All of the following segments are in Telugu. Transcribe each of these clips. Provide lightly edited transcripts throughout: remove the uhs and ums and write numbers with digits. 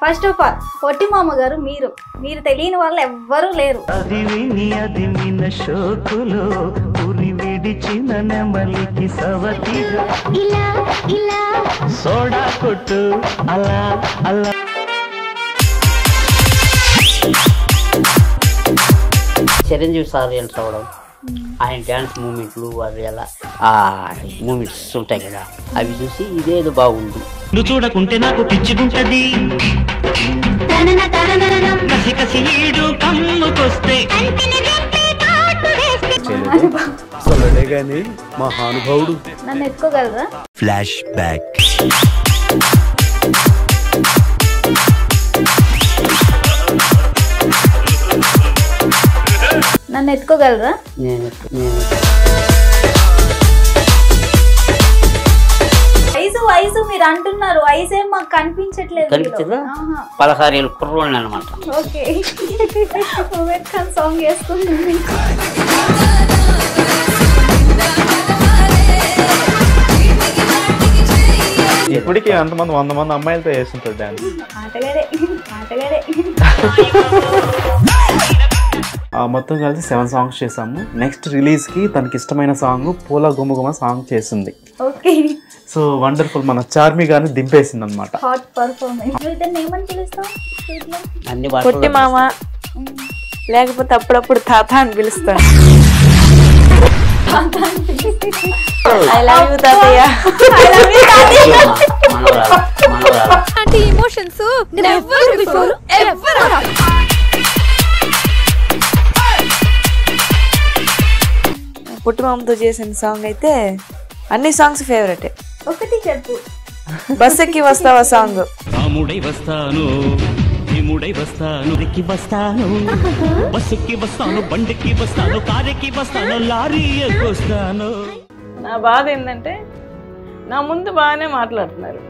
ఫస్ట్ ఆఫ్ ఆల్ పొట్టి మామ గారు మీరు తెలియని వాళ్ళు ఎవ్వరూ లేరు. అది విని అది విన షోకులో ఉరి విడిచిన నెమలికి సవతిగా ఇలా ఇలా సోడా కొట్టు అలా అలా. చిరంజీవి సార్ ఎంటర్ అవ్వడం, ఆయన డ్యాన్స్ మూమెంట్లు అవి ఎలా మూమెంట్స్ ఉంటాయి కదా, అవి చూసి ఇదేదో బాగుంది. నువ్వు చూడకుంటే నాకు పిచ్చిగుంటది, కసి కసి ఈడు కమ్ముకొస్తే గాని మహానుభావుడు. నన్ను ఎత్తుకోగలరా? Flash back. నన్ను ఎత్తుకోగలరా? నేను వయసు మీరు అంటున్నారు, వయసు ఏం మాకు కనిపించట్లేదు. కనిపించదా? 16 ఏళ్ళ కుర్రోళ్ళు అనమాట. ఓకే, సాంగ్ వేసుకుంటుంది. ఇప్పటికీ అంతమంది 100 మంది అమ్మాయిలతో వేస్తుంటారు డాన్స్. ఆటగాడే. మొత్తం కలిసి 7 సాంగ్స్ చేసాము. నెక్స్ట్ రిలీజ్ కి తనకి ఇష్టమైన సాంగ్ పూల గుమగుమ సాంగ్ చేసింది. Okay, so wonderful. మన చార్మి గారిని దింపేసింది అనమాట. Hot performance. ఏమని పిలుస్తావు? అన్ని పొట్టి మామ, లేకపోతే అప్పుడప్పుడు తాత అని పిలుస్తాను. ఐ లవ్ యూ తాతయ్య. Emotions never before ever after. పొట్టి మామతో చేసిన సాంగ్ అయితే అన్ని సాంగ్స్ ఫేవరెట్. ఒకటి చెప్పు. బస్ ఎక్కి వస్తావా సాంగ్. రాముడై వస్తాను, భీముడై వస్తాను, ఎక్కి వస్తాను, బస్ ఎక్కి వస్తాను, బండెక్కి వస్తాను, కారెక్కి వస్తాను, లారీ ఎక్కొస్తాను. నా బాధ ఏంటంటే నా ముందు బాగానే మాట్లాడుతున్నారు,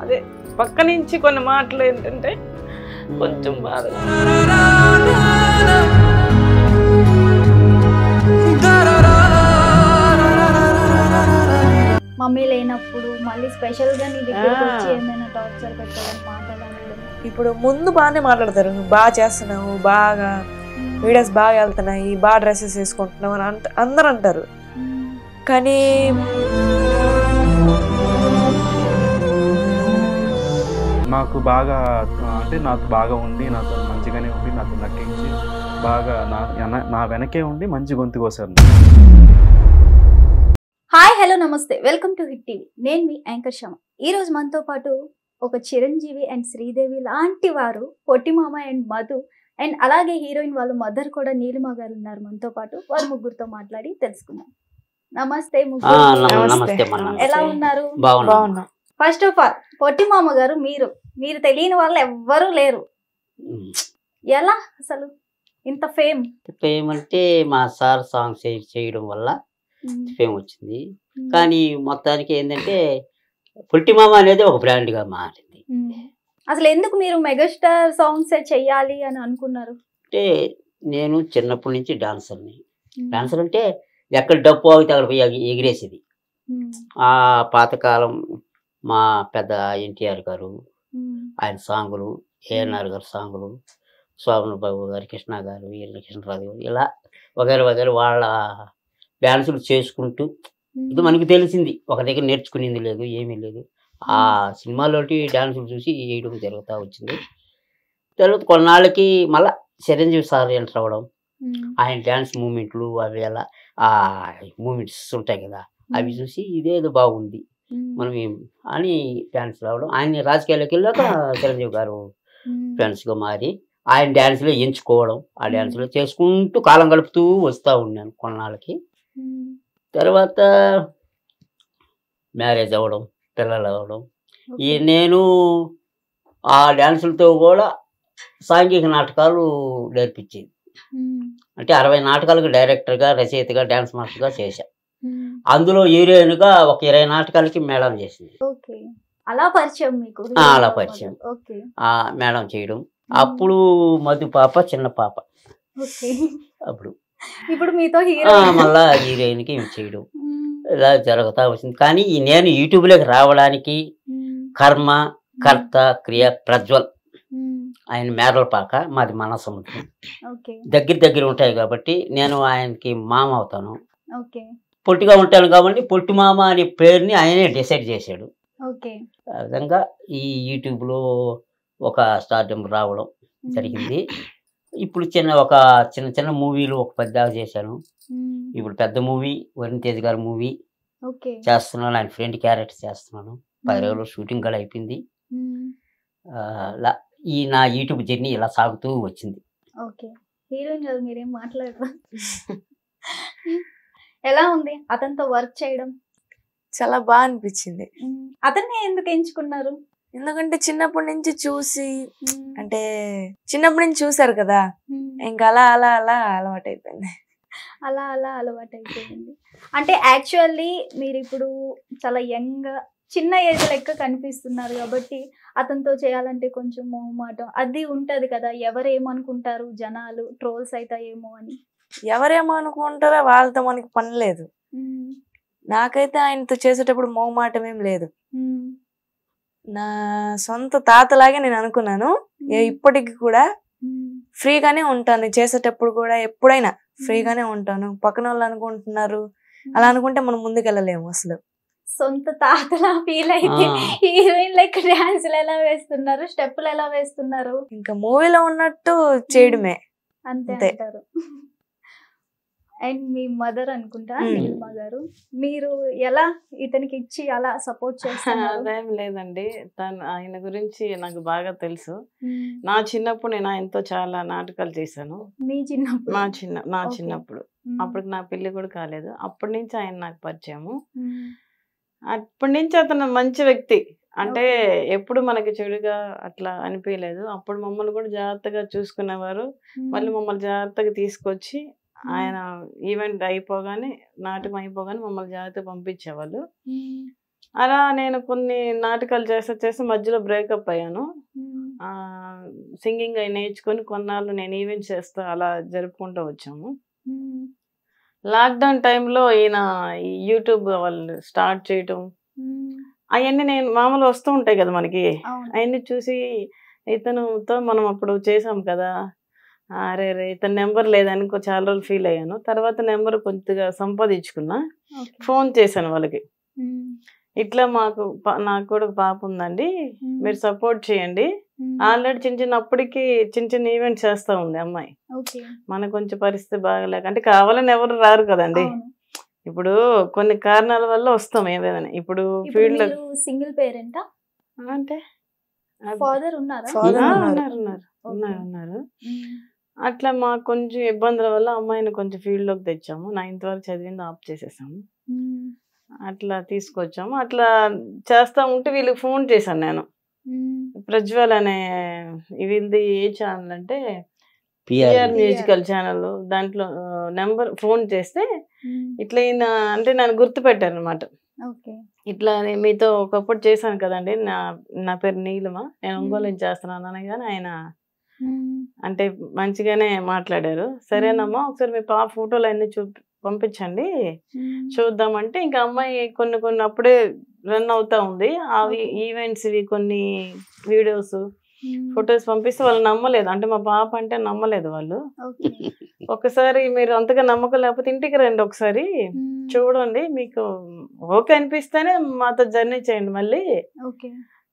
అదే పక్క నుంచి కొన్ని మాటలు ఏంటంటే కొంచెం బాధ. మమ్మీ లేనప్పుడు మళ్ళీ స్పెషల్ గా నీ దగ్గరికి వచ్చి ఏమైనా టార్చర్ పెట్టడం, మాట్లాడడం. ఇప్పుడు ముందు బాగానే మాట్లాడతారు, నువ్వు బాగా చేస్తున్నావు, బాగా వీడియోస్ బాగా వెళ్తున్నాయి, బాగా డ్రెస్సెస్ వేసుకుంటున్నావు అని అందరు అంటారు. కానీ నాకు బాగా అంటే నాతో బాగా ఉండి, నాతో మంచిగానే ఉండి, నాతో నటించి బాగా నా వెనకే ఉండి మంచి గొంతు కోసారు. హాయ్, హలో, నమస్తే, వెల్కమ్ టు హిట్ టీవీ. నేను మీ యాంకర్ శమ. ఈ రోజు మనతో పాటు ఒక చిరంజీవి అండ్ శ్రీదేవి లాంటి వారు పొట్టి మామ అండ్ మధు అండ్ అలాగే హీరోయిన్ వాళ్ళ మదర్ కూడా నీలిమ గారు ఉన్నారు మనతో పాటు. వారు ముగ్గురుతో మాట్లాడి తెలుసుకుందాం. నమస్తే ముగ్గురు, ఎలా ఉన్నారు? బాగున్నా. ఫస్ట్ ఆఫ్ ఆల్ పొట్టి మామ గారు మీరు తెలియని వాళ్ళు ఎవ్వరూ లేరు. ఎలా అసలు ఇంత ఫేమ్ అంటే మా సార్ సాంగ్స్ చేయడం వల్ల ఫేమ్ వచ్చింది. కానీ మొత్తానికి ఏంటంటే పొట్టి మామ అనేది ఒక బ్రాండ్ గా మారింది. అసలు ఎందుకు మీరు మెగాస్టార్ సాంగ్స్ చెయ్యాలి అని అనుకున్నారు? అంటే నేను చిన్నప్పటి నుంచి డాన్సర్ అంటే ఎక్కడ డప్పు ఆగితే అక్కడ పోయి ఎగిరేసేది. ఆ పాతకాలం మా పెద్ద ఎన్టీఆర్ గారు ఆయన సాంగులు, ఏఎన్ఆర్ గారు సాంగులు, శోభన్ బాబు గారు, కృష్ణ గారు, కృష్ణరాజు గారు, ఇలా వగైరా వాళ్ళ డ్యాన్సులు చేసుకుంటూ ఇది మనకు తెలిసింది. ఒక దగ్గర నేర్చుకునేది లేదు, ఏమీ లేదు. ఆ సినిమాలోటి డ్యాన్సులు చూసి వేయడం జరుగుతూ వచ్చింది. తర్వాత కొన్నాళ్ళకి మళ్ళా చిరంజీవి సార్ ఎంటర్ అవ్వడం, ఆయన డ్యాన్స్ మూమెంట్లు అవి ఎలా మూమెంట్స్ ఉంటాయి కదా, అవి చూసి ఇదేదో బాగుంది మనం అని డ్యాన్స్ రావడం. ఆయన రాజకీయాల్లోకి వెళ్ళాక చిరంజీవి గారు ఫ్రెండ్స్గా మారి ఆయన డ్యాన్స్లో ఎంచుకోవడం, ఆ డ్యాన్స్లో చేసుకుంటూ కాలం గడుపుతూ వస్తూ ఉన్నాను కొన్నాళ్ళకి. తర్వాత మ్యారేజ్ అవ్వడం, పిల్లలు అవ్వడం, నేను ఆ డ్యాన్సులతో కూడా సాంఘిక నాటకాలు నేర్పించేది. అంటే 60 నాటకాలకు డైరెక్టర్గా, రచయితగా, డ్యాన్స్ మాస్టర్గా చేశాను. అందులో హీరోయిన్గా ఒక 20 నాటకాలకి మేడం చేసింది. అలా పరిచయం మీకు? అలా పరిచయం, మేడం చేయడం. అప్పుడు మధు పాప, చిన్న పాప. అప్పుడు ఇప్పుడు మీతో మళ్ళా హీరోయిన్కి చేయడం ఇలా జరుగుతూ వచ్చింది. కానీ నేను యూట్యూబ్లోకి రావడానికి కర్మ కర్త క్రియ ప్రజ్వల్, ఆయన మేరలపాక, మాది మనసముద్రం. ఓకే దగ్గర ఉంటాయి కాబట్టి నేను ఆయనకి మామ అవుతాను. ఓకే పొట్టిగా ఉంటాను కాబట్టి పొట్టి మామ అనే పేరుని ఆయనే డిసైడ్ చేశాడు. ఓకే ఆ విధంగా ఈ యూట్యూబ్లో ఒక స్టార్డమ్ రావడం జరిగింది. ఇప్పుడు చిన్న చిన్న మూవీలు ఒక 10 దాకా చేశాను. ఇప్పుడు పెద్ద మూవీ వరుణ్ తేజ్ గారి మూవీ ఓకే చేస్తున్నాను. ఆయన ఫ్రెండ్ క్యారెక్టర్ చేస్తున్నాను. 10 రోజులు షూటింగ్ కూడా అయిపోయింది. ఈ నా యూట్యూబ్ జర్నీ ఇలా సాగుతూ వచ్చింది. ఓకే హీరోయిన్ గారు మీరేం మాట్లాడరు. ఎలా ఉంది అతనితో వర్క్ చేయడం? చాలా బాగా అనిపించింది. అతన్ని ఎందుకు ఎంచుకున్నారు? ఎందుకంటే చిన్నప్పటి నుంచి చూసి, అంటే చిన్నప్పటి నుంచి చూసారు కదా, ఇంకా అలా అలా అలా అలవాటు అయిపోయింది. అలా అలా అలవాటు అయిపోయింది. అంటే యాక్చువల్లీ మీరు ఇప్పుడు చాలా యంగ్ చిన్న ఏజ్ లెక్క కనిపిస్తున్నారు కాబట్టి అతనితో చేయాలంటే కొంచెం మొహమాటం అది ఉంటది కదా, ఎవరేమనుకుంటారు జనాలు, ట్రోల్స్ అవుతాయేమో అని. ఎవరేమో అనుకుంటారో వాళ్ళతో మనకి పని లేదు. నాకైతే ఆయనతో చేసేటప్పుడు మొహమాటం ఏం లేదు. నా సొంత తాతలాగే నేను అనుకున్నాను. ఇప్పటికి కూడా ఫ్రీగానే ఉంటాను, చేసేటప్పుడు కూడా ఎప్పుడైనా ఫ్రీగానే ఉంటాను. పక్కన వాళ్ళు అనుకుంటున్నారు, అలా అనుకుంటే మనం ముందుకెళ్ళలేము. అసలు సొంత తాతలా ఫీల్ అయితే హీరోయిన్ లెక్క డాన్సులు ఎలా వేస్తున్నారు, స్టెప్పులు ఎలా వేస్తున్నారు? ఇంకా మూవీలో ఉన్నట్టు చేయడమే అంతే అంటారు. అండ్ మీ మదర్ అనుకుంటా నీలిమ గారు, మీరు ఎలా ఇతనికి ఇచ్చి అలా సపోర్ట్ చేస్తున్నారు? అదేం లేదండి, ఆయన గురించి నాకు బాగా తెలుసు. నా చిన్నప్పుడు నేను ఆయనతో చాలా నాటకాలు చేశాను. మీ చిన్నప్పుడు? నా చిన్నప్పుడు, అప్పటికి నా పెళ్లి కూడా కాలేదు. అప్పటి నుంచి ఆయన నాకు పరిచయము. అప్పటి నుంచి అతను మంచి వ్యక్తి, అంటే ఎప్పుడు మనకి చెడుగా అట్లా అనిపించలేదు. అప్పుడు మమ్మల్ని కూడా జాగ్రత్తగా చూసుకునేవారు. మళ్ళీ మమ్మల్ని జాగ్రత్తగా తీసుకొచ్చి ఆయన ఈవెంట్ అయిపోగానే, నాటకం అయిపోగానే మమ్మల్ని జాగ్రత్తగా పంపించేవాళ్ళు. అలా నేను కొన్ని నాటకాలు చేసి మధ్యలో బ్రేకప్ అయ్యాను. సింగింగ్ అవి నేర్చుకొని కొన్నాళ్ళు నేను ఈవెంట్స్ చేస్తా అలా జరుపుకుంటూ వచ్చాము. లాక్డౌన్ టైంలో ఈయన యూట్యూబ్ వాళ్ళు స్టార్ట్ చేయటం అవన్నీ నేను మామూలు వస్తూ ఉంటాయి కదా మనకి, అవన్నీ చూసి ఇతనుతో మనం అప్పుడు చేసాం కదా, అరే ఇతని నెంబర్ లేదని చాలా రోజులు ఫీల్ అయ్యాను. తర్వాత నెంబర్ కొద్దిగా సంపాదించుకున్నా, ఫోన్ చేశాను వాళ్ళకి, ఇట్లా నాకు కూడా ఒక పాప ఉందండి, మీరు సపోర్ట్ చేయండి. ఆల్రెడీ చిన్నప్పటికి చిన్న ఈవెంట్స్ చేస్తా ఉంది అమ్మాయి. మనకు కొంచెం పరిస్థితి బాగలేక, అంటే కావాలని ఎవరు రారు కదండి, ఇప్పుడు కొన్ని కారణాల వల్ల వస్తాం ఏదైనా. ఇప్పుడు ఫీల్డ్ లో సింగిల్ పేరెంట్ అంటే ఫాదర్ ఉన్నారా? ఉన్నారు. అట్లా మాకు కొంచెం ఇబ్బందుల వల్ల అమ్మాయిని కొంచెం ఫీల్డ్ లోకి తెచ్చాము. 9th వరకు చదివింది ఆఫ్ చేసేసాము. అట్లా తీసుకొచ్చాము. అట్లా చేస్తా ఉంటే వీళ్ళకి ఫోన్ చేశాను నేను, ప్రజ్వల్ అనే వీళ్ళది ఏ ఛానల్ అంటే పిఆర్ మ్యూజికల్ ఛానల్, దాంట్లో నెంబర్ ఫోన్ చేస్తే ఇట్లా అంటే నన్ను గుర్తుపెట్టారు అనమాట. ఇట్లా మీతో ఒకప్పుడు చేశాను కదండి, నా పేరు నీలిమ, నేను ఒంగోలు నుంచి చేస్తున్నాను అనగానే ఆయన అంటే మంచిగానే మాట్లాడారు. సరేనమ్మా ఒకసారి మీ పాప ఫోటోలు అన్ని పంపించండి చూద్దామంటే, ఇంకా అమ్మాయి కొన్ని అప్పుడే రన్ అవుతా ఉంది. అవి ఈవెంట్స్ కొన్ని వీడియోస్ ఫొటోస్ పంపిస్తే వాళ్ళు నమ్మలేదు, అంటే మా పాప అంటే నమ్మలేదు వాళ్ళు. ఒకసారి మీరు అంతగా నమ్మకం లేకపోతే ఇంటికి రండి, ఒకసారి చూడండి, మీకు ఓకే అనిపిస్తేనే మాతో జర్నీ చేయండి మళ్ళీ.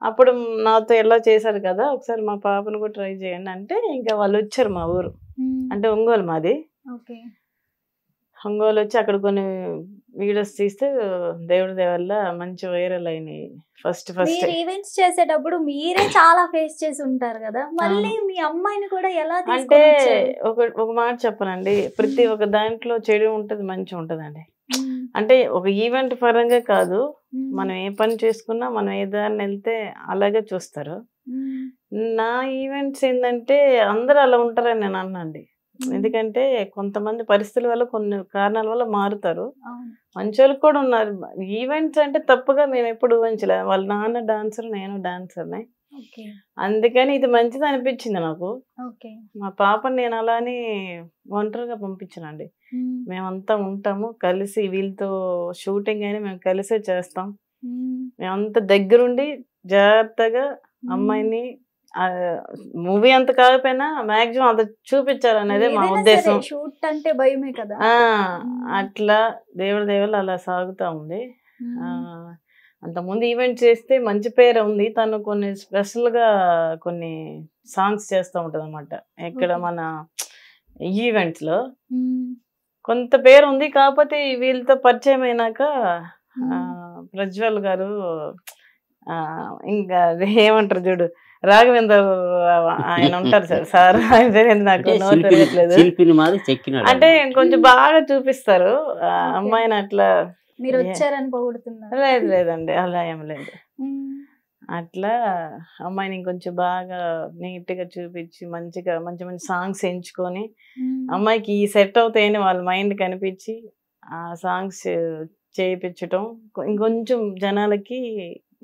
అప్పుడు నాతో ఎలా చేశారు కదా, ఒకసారి మా పాపను కూడా ట్రై చేయండి అంటే, ఇంకా వాళ్ళు వచ్చారు మా ఊరు, అంటే ఒంగోలు మాది. ఒంగోలు వచ్చి అక్కడ కొన్ని వీడియోస్ తీస్తే దేవుడి దేవల్ల మంచి వైరల్ అయినాయి. ఫస్ట్ ఈవెంట్స్ చేసేటప్పుడు మీరే చాలా ఫేస్ చేసి ఉంటారు కదా, మళ్ళీ మీ అమ్మాయిని కూడా ఎలా అంటే ఒక మాట చెప్పనండి, ప్రతి ఒక్క దాంట్లో చెడు ఉంటది మంచి ఉంటదండి. అంటే ఒక ఈవెంట్ పరంగా కాదు, మనం ఏ పని చేసుకున్నా మనం ఏ దారిని వెళ్తే అలాగే చూస్తారు. నా ఈవెంట్స్ ఏంటంటే అందరూ అలా ఉంటారని నేను అన్నాండి. ఎందుకంటే కొంతమంది పరిస్థితుల వల్ల కొన్ని కారణాల వల్ల మారుతారు, మంచోళ్ళు కూడా ఉన్నారు. ఈవెంట్స్ అంటే తప్పుగా మేము ఎప్పుడు ఊహించలేదు. వాళ్ళ నాన్న డాన్సర్, నేను డాన్సర్నే, అందుకని ఇది మంచిది అనిపించింది నాకు. మా పాపని నేను అలానే ఒంటరిగా పంపించానండి. మేమంతా ఉంటాము కలిసి, వీళ్ళతో షూటింగ్ అయినా మేము కలిసే చేస్తాం. మేమంతా దగ్గరుండి జాగ్రత్తగా అమ్మాయిని మూవీ అంత కాకపోయినా మాక్సిమం అంత చూపించాలనేదే మా ఉద్దేశం. షూట్ అంటే భయమే కదా. అట్లా దేవుడు అలా సాగుతా ఉంది. అంతకుముందు ఈవెంట్ చేస్తే మంచి పేరు ఉంది. తను కొన్ని స్పెషల్ గా కొన్ని సాంగ్స్ చేస్తూ ఉంటది అనమాట. ఇక్కడ మన ఈవెంట్స్ లో కొంత పేరు ఉంది. కాకపోతే వీళ్ళతో పరిచయం అయినాక ప్రజ్వల్ గారు ఇంకా ఏమంటారు చూడు, రాఘవేంద్ర ఆయన ఉంటారు సార్ నాకు నోరు తెలియట్లేదు. అంటే కొంచెం బాగా చూపిస్తారు అమ్మాయిని. అట్లా మీరు వచ్చారని పొగుడుతున్నారు? లేదండి, అలా ఏం లేదు. అట్లా అమ్మాయిని కొంచెం బాగా నీట్ గా చూపించి మంచిగా మంచి మంచి సాంగ్స్ ఎంచుకొని అమ్మాయికి ఈ సెట్ అవుతాయని వాళ్ళ మైండ్ కనిపించి ఆ సాంగ్స్ చేయించటం ఇంకొంచెం జనాలకి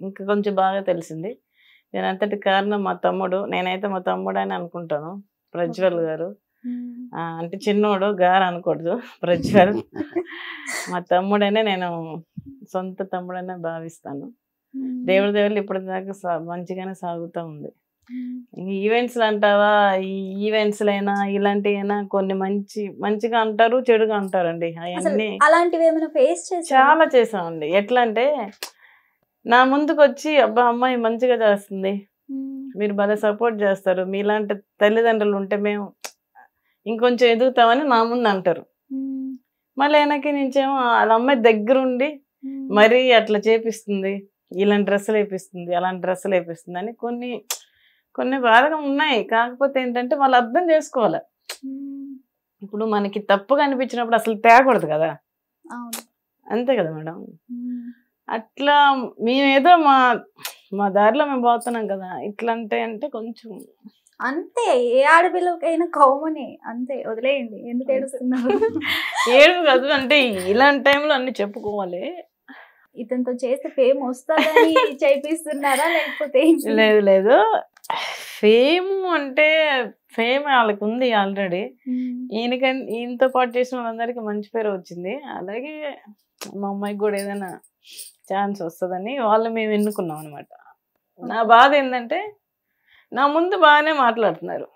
ఇంకా కొంచెం బాగా తెలిసింది. నేను అంతటి కారణం మా తమ్ముడు. నేనైతే మా తమ్ముడు అని అనుకుంటాను, ప్రజ్వల్ గారు. అంటే చిన్నోడు గారు అనకూడదు, ప్రజ్వల్ మా తమ్ముడనే నేను సొంత తమ్ముడనే భావిస్తాను. దేవుడు ఇప్పుడు దాకా మంచిగానే సాగుతూ ఉంది. ఈవెంట్స్ అంటావా, ఈ ఈవెంట్స్ అయినా ఇలాంటివైనా కొన్ని మంచిగా అంటారు, చెడుగా అంటారండి. అవన్నీ అలాంటివి ఏమైనా ఫేస్ చేసి చాలా చేసామండి. ఎట్లా అంటే నా ముందుకు వచ్చి అబ్బా అమ్మాయి మంచిగా చేస్తుంది, మీరు భలే సపోర్ట్ చేస్తారు, మీలాంటి తల్లిదండ్రులు ఉంటే మేము ఇంకొంచెం ఎదుగుతామని నా ముందు అంటారు. మళ్ళీ వెనక్కి నుంచేమో వాళ్ళ అమ్మాయి దగ్గరుండి మరీ అట్లా చేపిస్తుంది, ఇలాంటి డ్రెస్సులు వేపిస్తుంది, అలాంటి డ్రెస్సులు వేపిస్తుంది అని కొన్ని బాధగా ఉన్నాయి. కాకపోతే ఏంటంటే వాళ్ళు అర్థం చేసుకోవాలి. ఇప్పుడు మనకి తప్పుగా అనిపించినప్పుడు అసలు తేకూడదు కదా, అంతే కదా మేడం. అట్లా మేమేదో మా దారిలో మేము పోతున్నాం కదా, ఇట్లా అంటే కొంచెం అంతే. ఏ ఆడపిల్లకైనా కామనే, అంతే. వదిలేయండి, ఎందుకు ఏడుస్తున్నారు? ఏడు కాదు, అంటే ఇలాంటి టైంలో అన్ని చెప్పుకోవాలి. ఇతనితో చేస్తే ఫేమ్ వస్తుందని చేపిస్తున్నారా లేకపోతే? లేదు, ఫేమ్ అంటే ఫేమ్ వాళ్ళకి ఉంది ఆల్రెడీ. ఈయనతో పాటు చేసిన వాళ్ళందరికీ మంచి పేరు వచ్చింది. అలాగే మా అమ్మాయికి కూడా ఏదైనా ఛాన్స్ వస్తుందని వాళ్ళు మేము ఎన్నుకున్నాం అనమాట. నా బాధ ఏంటంటే నా ముందు బాగానే మాట్లాడుతున్నారు,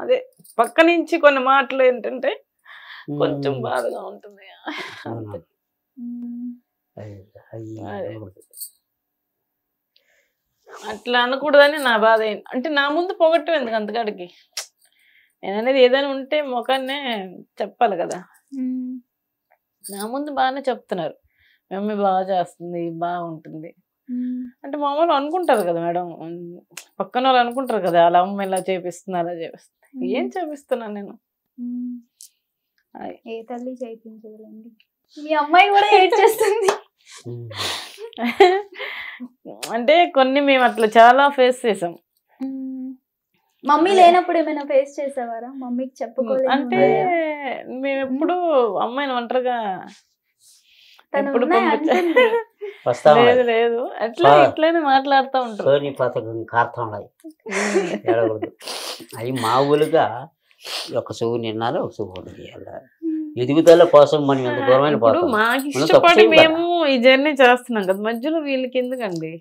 అదే పక్క నుంచి కొన్ని మాటలు ఏంటంటే కొంచెం బాధగా ఉంటుంది. అట్లా అనకూడదని నా బాధ. అంటే నా ముందు పొగట్టం ఎందుకు అంతకాడికి? నేను అనేది ఏదైనా ఉంటే ముఖాన్నే చెప్పాలి కదా. నా ముందు బాగానే చెప్తున్నారు, మమ్మీ బాగా చేస్తుంది, బాగుంటుంది అంటే మామూలు అనుకుంటారు కదా మేడం, పక్కన వాళ్ళు అనుకుంటారు కదా, అలా అమ్మ ఇలా చేపిస్తుంది, అలా చేపిస్తుంది. ఏం చేపిస్తున్నాను నేను? ఏ తల్లి చేయించదులేండి. మీ అమ్మాయి కూడా ఏడ్చేస్తుంది. అంటే కొన్ని మేము అట్లా చాలా ఫేస్ చేసాం. మమ్మీ లేనప్పుడు ఏమైనా ఫేస్ చేసేవారా? మమ్మీకి చెప్పుకోలేదు అంటే మేము ఎప్పుడు అమ్మాయిని ఒంటరిగా ఎప్పుడు లేదు, అట్లా ఇట్లనే మాట్లాడుతూ ఉంటారు. అవి మామూలుగా ఒక చెవు నిన్నాలో ఒక చెవు ఎదుగుదల కోసం మనం ఎంత దూరమైన పోతాం. మాకు ఇష్టపడి మేము ఈ జర్నీ చేస్తున్నాం కదా, మధ్యలో వీళ్ళకి ఎందుకండి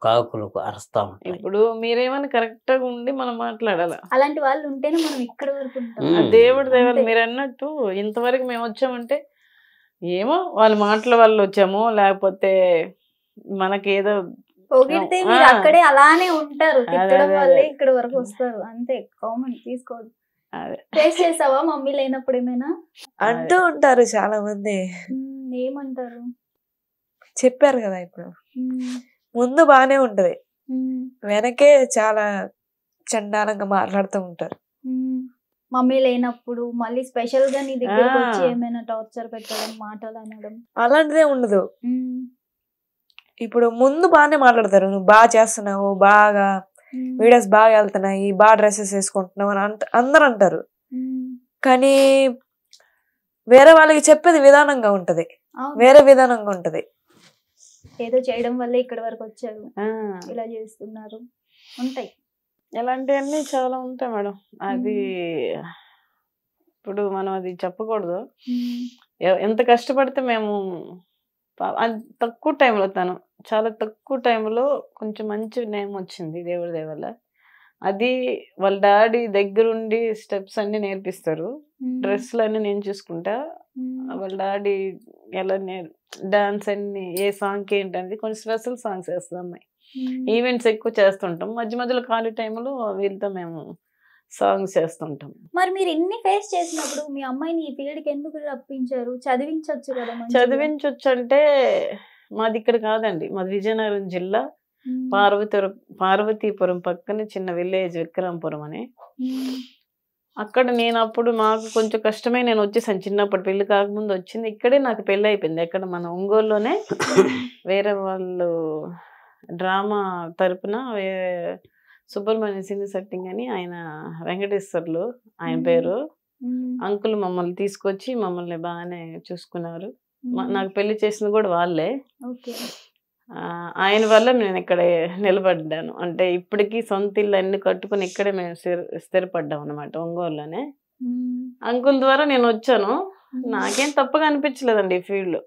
కాకులు అరుస్తా ఉంటాయి. ఇప్పుడు మీరేమైనా కరెక్ట్ గా ఉండి మనం మాట్లాడాలి. అలాంటి వాళ్ళు ఉంటేనే మనం ఇక్కడ వరకు ఉంటాం. దేవుడి దయవల్ల మీరు అన్నట్టు ఇంతవరకు మేము వచ్చామంటే ఏమో వాళ్ళ మాటల వల్ల వచ్చాము, లేకపోతే మనకేదో పొగిడితే మీరు అక్కడే అలానే ఉంటారు, తిట్టడం వల్లే ఇక్కడ వరకు వస్తారు, అంతే. కామన్, తీసుకోదు. ఫేస్ చేసావా మమ్మీ లేనప్పుడు ఏమైనా? అంటూ ఉంటారు చాలా మంది. ఏమంటారు? చెప్పారు కదా, ఇప్పుడు ముందు బానే ఉంటది, వెనకే చాలా చండాలంగా మాట్లాడుతూ ఉంటారు. మమ్మీ లేనప్పుడు మళ్ళీ స్పెషల్ గా నీ దగ్గరకు వచ్చి ఏమైనా టార్చర్ పెట్టడం, మాటలు అనడం అలాంటిదే ఉండదు. ఇప్పుడు ముందు బాగానే మాట్లాడతారు, నువ్వు బాగా చేస్తున్నావు, బాగా వీడియోస్ బాగా వెళ్తున్నాయి, బాగా డ్రెస్సెస్ వేసుకుంటున్నావు అని అందరు అంటారు. కానీ వేరే వాళ్ళకి చెప్పేది విధానంగా ఉంటది, వేరే విధానంగా ఉంటది. ఏదో చేయడం వల్ల ఇక్కడ వరకు వచ్చారు, ఇలా చేస్తున్నారు, ఉంటాయి. ఇలాంటివన్నీ చాలా ఉంటాయి మేడం. అది ఇప్పుడు మనం అది చెప్పకూడదు. ఎంత కష్టపడితే మేము తక్కువ టైంలో తను చాలా తక్కువ టైంలో కొంచెం మంచి నేమ్ వచ్చింది దేవుడి దయ వల్ల. అది వాళ్ళ డాడీ దగ్గరుండి స్టెప్స్ అన్ని నేర్పిస్తారు, డ్రెస్సులు అన్ని నేను చూసుకుంటా. వాళ్ళ డాడీ ఎలా డాన్స్ అన్ని ఏ సాంగ్కి ఏంటనేది కొన్ని స్పెషల్ సాంగ్స్ వేస్తాం అమ్మాయి. ఈవెంట్స్ ఎక్కువ చేస్తుంటాం, మధ్య మధ్యలో ఖాళీ టైంలో వీళ్ళతో మేము సాంగ్స్ చేస్తుంటాం. మరి మీరు ఇన్ని ఫేస్ చేసినప్పుడు మీ అమ్మాయిని ఈ ఫీల్డ్కి ఎందుకు రప్పించారు? చదివించవచ్చు కదా మంచిగా. చదివించవచ్చు అంటే మాది ఇక్కడ కాదండి, మాది విజయనగరం జిల్లా పార్వతీపురం పక్కన చిన్న విలేజ్ విక్రమపురం అని. అక్కడ నేను అప్పుడు మాకు కొంచెం కష్టమే, నేను వచ్చేసాను చిన్నప్పుడు, పెళ్లి కాకముందు వచ్చింది. ఇక్కడే నాకు పెళ్లి అయిపోయింది, ఎక్కడ మన ఒంగోలులోనే. వేరే వాళ్ళు డ్రామా తరపున సుబ్రహ్మణ్య సింగ్ సెట్టింగ్ అని ఆయన వెంకటేశ్వర్లు ఆయన పేరు. అంకుల్ మమ్మల్ని తీసుకొచ్చి మమ్మల్ని బాగానే చూసుకున్నారు. నాకు పెళ్లి చేసింది కూడా వాళ్ళే. ఆయన వల్ల నేను ఇక్కడ నిలబడ్డాను. అంటే ఇప్పటికీ సొంత ఇల్లు అన్ని కట్టుకుని ఇక్కడే మేము స్థిరపడ్డాం అనమాట, ఒంగోలులోనే. అంకుల్ ద్వారా నేను వచ్చాను, నాకేం తప్పగా అనిపించలేదండి ఈ ఫీల్డ్.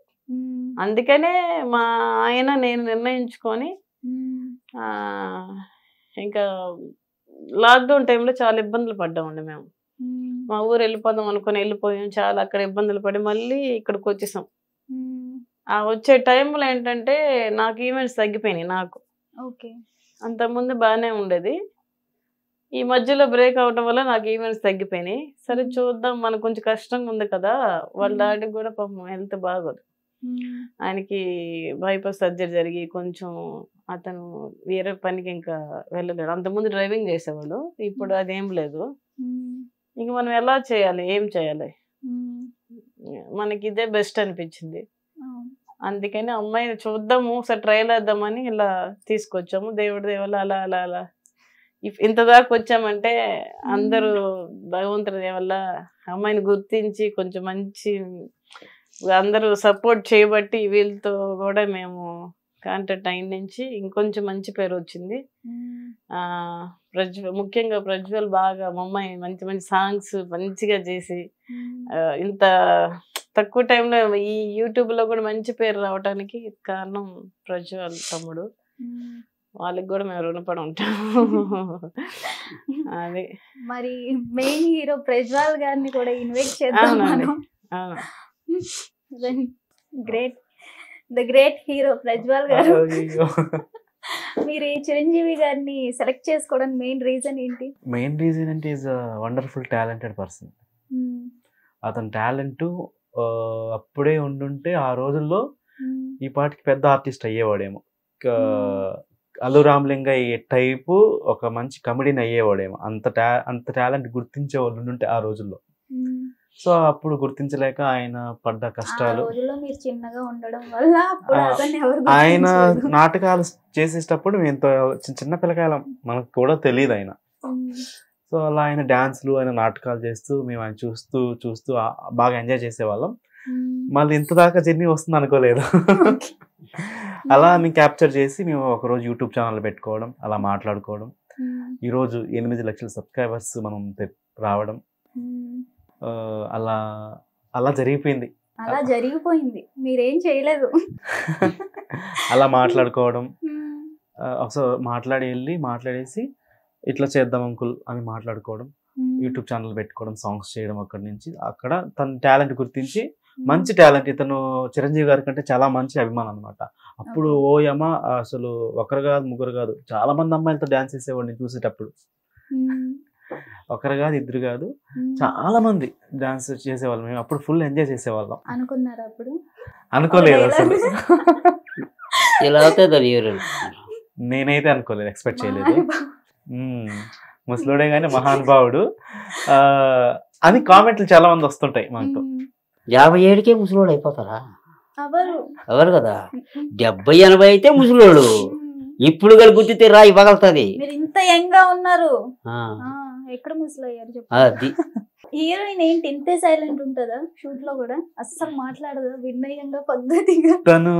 అందుకనే మా ఆయన నేను నిర్ణయించుకొని ఇంకా లాక్డౌన్ టైంలో చాలా ఇబ్బందులు పడ్డామండి మేము. మా ఊరు వెళ్ళిపోదాం అనుకుని వెళ్ళిపోయాం, చాలా అక్కడ ఇబ్బందులు పడి మళ్ళీ ఇక్కడికి వచ్చేసాం. వచ్చే టైంలో ఏంటంటే నాకు ఈవెంట్స్ తగ్గిపోయినాయి. నాకు అంతకుముందు బాగానే ఉండేది, ఈ మధ్యలో బ్రేక్ అవడం వల్ల నాకు ఈవెంట్స్ తగ్గిపోయినాయి. సరే చూద్దాం, మనకు కొంచెం కష్టంగా ఉంది కదా. వాళ్ళ డాడీకి కూడా పాపం హెల్త్ బాగోదు, ఆయనకి బైపాస్ సర్జరీ జరిగి కొంచెం అతను వేరే పనికి ఇంకా వెళ్ళలేడు. అంతకుముందు డ్రైవింగ్ చేసేవాడు, ఇప్పుడు అదేం లేదు. ఇంక మనం ఎలా చేయాలి, ఏం చేయాలి, మనకి ఇదే బెస్ట్ అనిపించింది. అందుకని అమ్మాయిని చూద్దాము, ఒకసారి ట్రైల్ వేద్దామని ఇలా తీసుకొచ్చాము. దేవుడి దేవల్ల అలా అలా అలా ఇంత దాకా వచ్చామంటే అందరూ భగవంతుడి దేవల్ల అమ్మాయిని గుర్తించి కొంచెం మంచి అందరూ సపోర్ట్ చేయబట్టి వీళ్ళతో కూడా మేము కాంటాక్ట్ అయిన నుంచి ఇంకొంచెం మంచి పేరు వచ్చింది. ముఖ్యంగా ప్రజ్వల్ బాగా మా అమ్మాయి మంచి మంచి సాంగ్స్ మంచిగా చేసి ఇంత తక్కువ టైంలో ఈ యూట్యూబ్ లో కూడా మంచి పేరు రావడానికి కారణం ప్రజ్వల్ తమ్ముడు. వాళ్ళకి కూడా మేము రుణపడి ఉంటాము. అది మరి మెయిన్ హీరో ప్రజ్వల్ గారిని కూడా ఇన్వైట్ చేద్దాం. Great, the great hero Prajwal గారు. మీరు ఈ చిరంజీవి గారిని సెలెక్ట్ చేసుకోవడానికి మెయిన్ రీజన్ ఏంటి? మెయిన్ రీజన్ అంటే ఈజ్ వండర్ఫుల్ టాలెంటెడ్ పర్సన్. అతని టాలెంట్ అప్పుడే ఉండుంటే ఆ రోజుల్లో ఈ పాటికి పెద్ద ఆర్టిస్ట్ అయ్యేవాడేమో. అల్లు రామలింగయ్య టైపు ఒక మంచి కమెడీని అయ్యేవాడేమో. అంత టాలెంట్ గుర్తించే వాళ్ళు ఉండుంటే ఆ రోజుల్లో. సో అప్పుడు గుర్తించలేక ఆయన పడ్డ కష్టాలు, ఆయన నాటకాలు చేసేటప్పుడు ఎంతో చిన్న పిల్లకాయలం, మనకు కూడా తెలియదు ఆయన. సో అలా ఆయన డాన్స్లు, ఆయన నాటకాలు చేస్తూ మేము ఆయన చూస్తూ చూస్తూ బాగా ఎంజాయ్ చేసేవాళ్ళం. మళ్ళీ ఇంత దాకా జర్నీ వస్తుంది అనుకోలేదు. అలా మేము క్యాప్చర్ చేసి మేము ఒకరోజు యూట్యూబ్ ఛానల్ పెట్టుకోవడం, అలా మాట్లాడుకోవడం, ఈరోజు 8 లక్షల సబ్స్క్రైబర్స్ మనం రావడం, అలా అలా జరిగిపోయింది. మీరేం చేయలేదు. అలా మాట్లాడుకోవడం, ఒకసారి మాట్లాడేసి ఇట్లా చేద్దాం అంకుల్ అని మాట్లాడుకోవడం, యూట్యూబ్ ఛానల్ పెట్టుకోవడం, సాంగ్స్ చేయడం. అక్కడి నుంచి అక్కడ తన టాలెంట్ గుర్తించి, మంచి టాలెంట్, ఇతను చిరంజీవి గారి కంటే చాలా మంచి అభిమానం అనమాట. అప్పుడు ఓయమ్మ అసలు ఒకరు కాదు ముగ్గురు కాదు చాలా మంది అమ్మాయిలతో డాన్స్ చేసేవాడిని చూసేటప్పుడు. ఒకరు కాదు ఇద్దరు కాదు చాలా మంది డాన్స్ చేసేవాళ్ళం. మేము అప్పుడు ఫుల్ ఎంజాయ్ చేసేవాళ్ళం. అనుకున్నారా అప్పుడు? అనుకోలేదు అసలు. ఇలా అవుతుంది నేనైతే అనుకోలేదు, ఎక్స్పెక్ట్ చేయలేదు. ముసలుడే కానీ మహానుభావుడు అని కామెంట్లు చాలా మంది వస్తుంటాయి మనకు. 57కే ముసలోడు అయిపోతారా? ఎవరు కదా 70-80 అయితే ముసలోడు. ఇప్పుడు కానీ గుర్తితే రా ఇవ్వగలుగుతుంది. మీరు ఇంత యంగ్ గా ఉన్నారు, ఎక్కడ ముసలయ్యారు చెప్పండి. హీరోయిన్ ఏంటి ఇంతే సైలెంట్ ఉంటుందా? షూట్ లో కూడా అస్సలు మాట్లాడదా? వినయంగా పద్ధతిగా. తను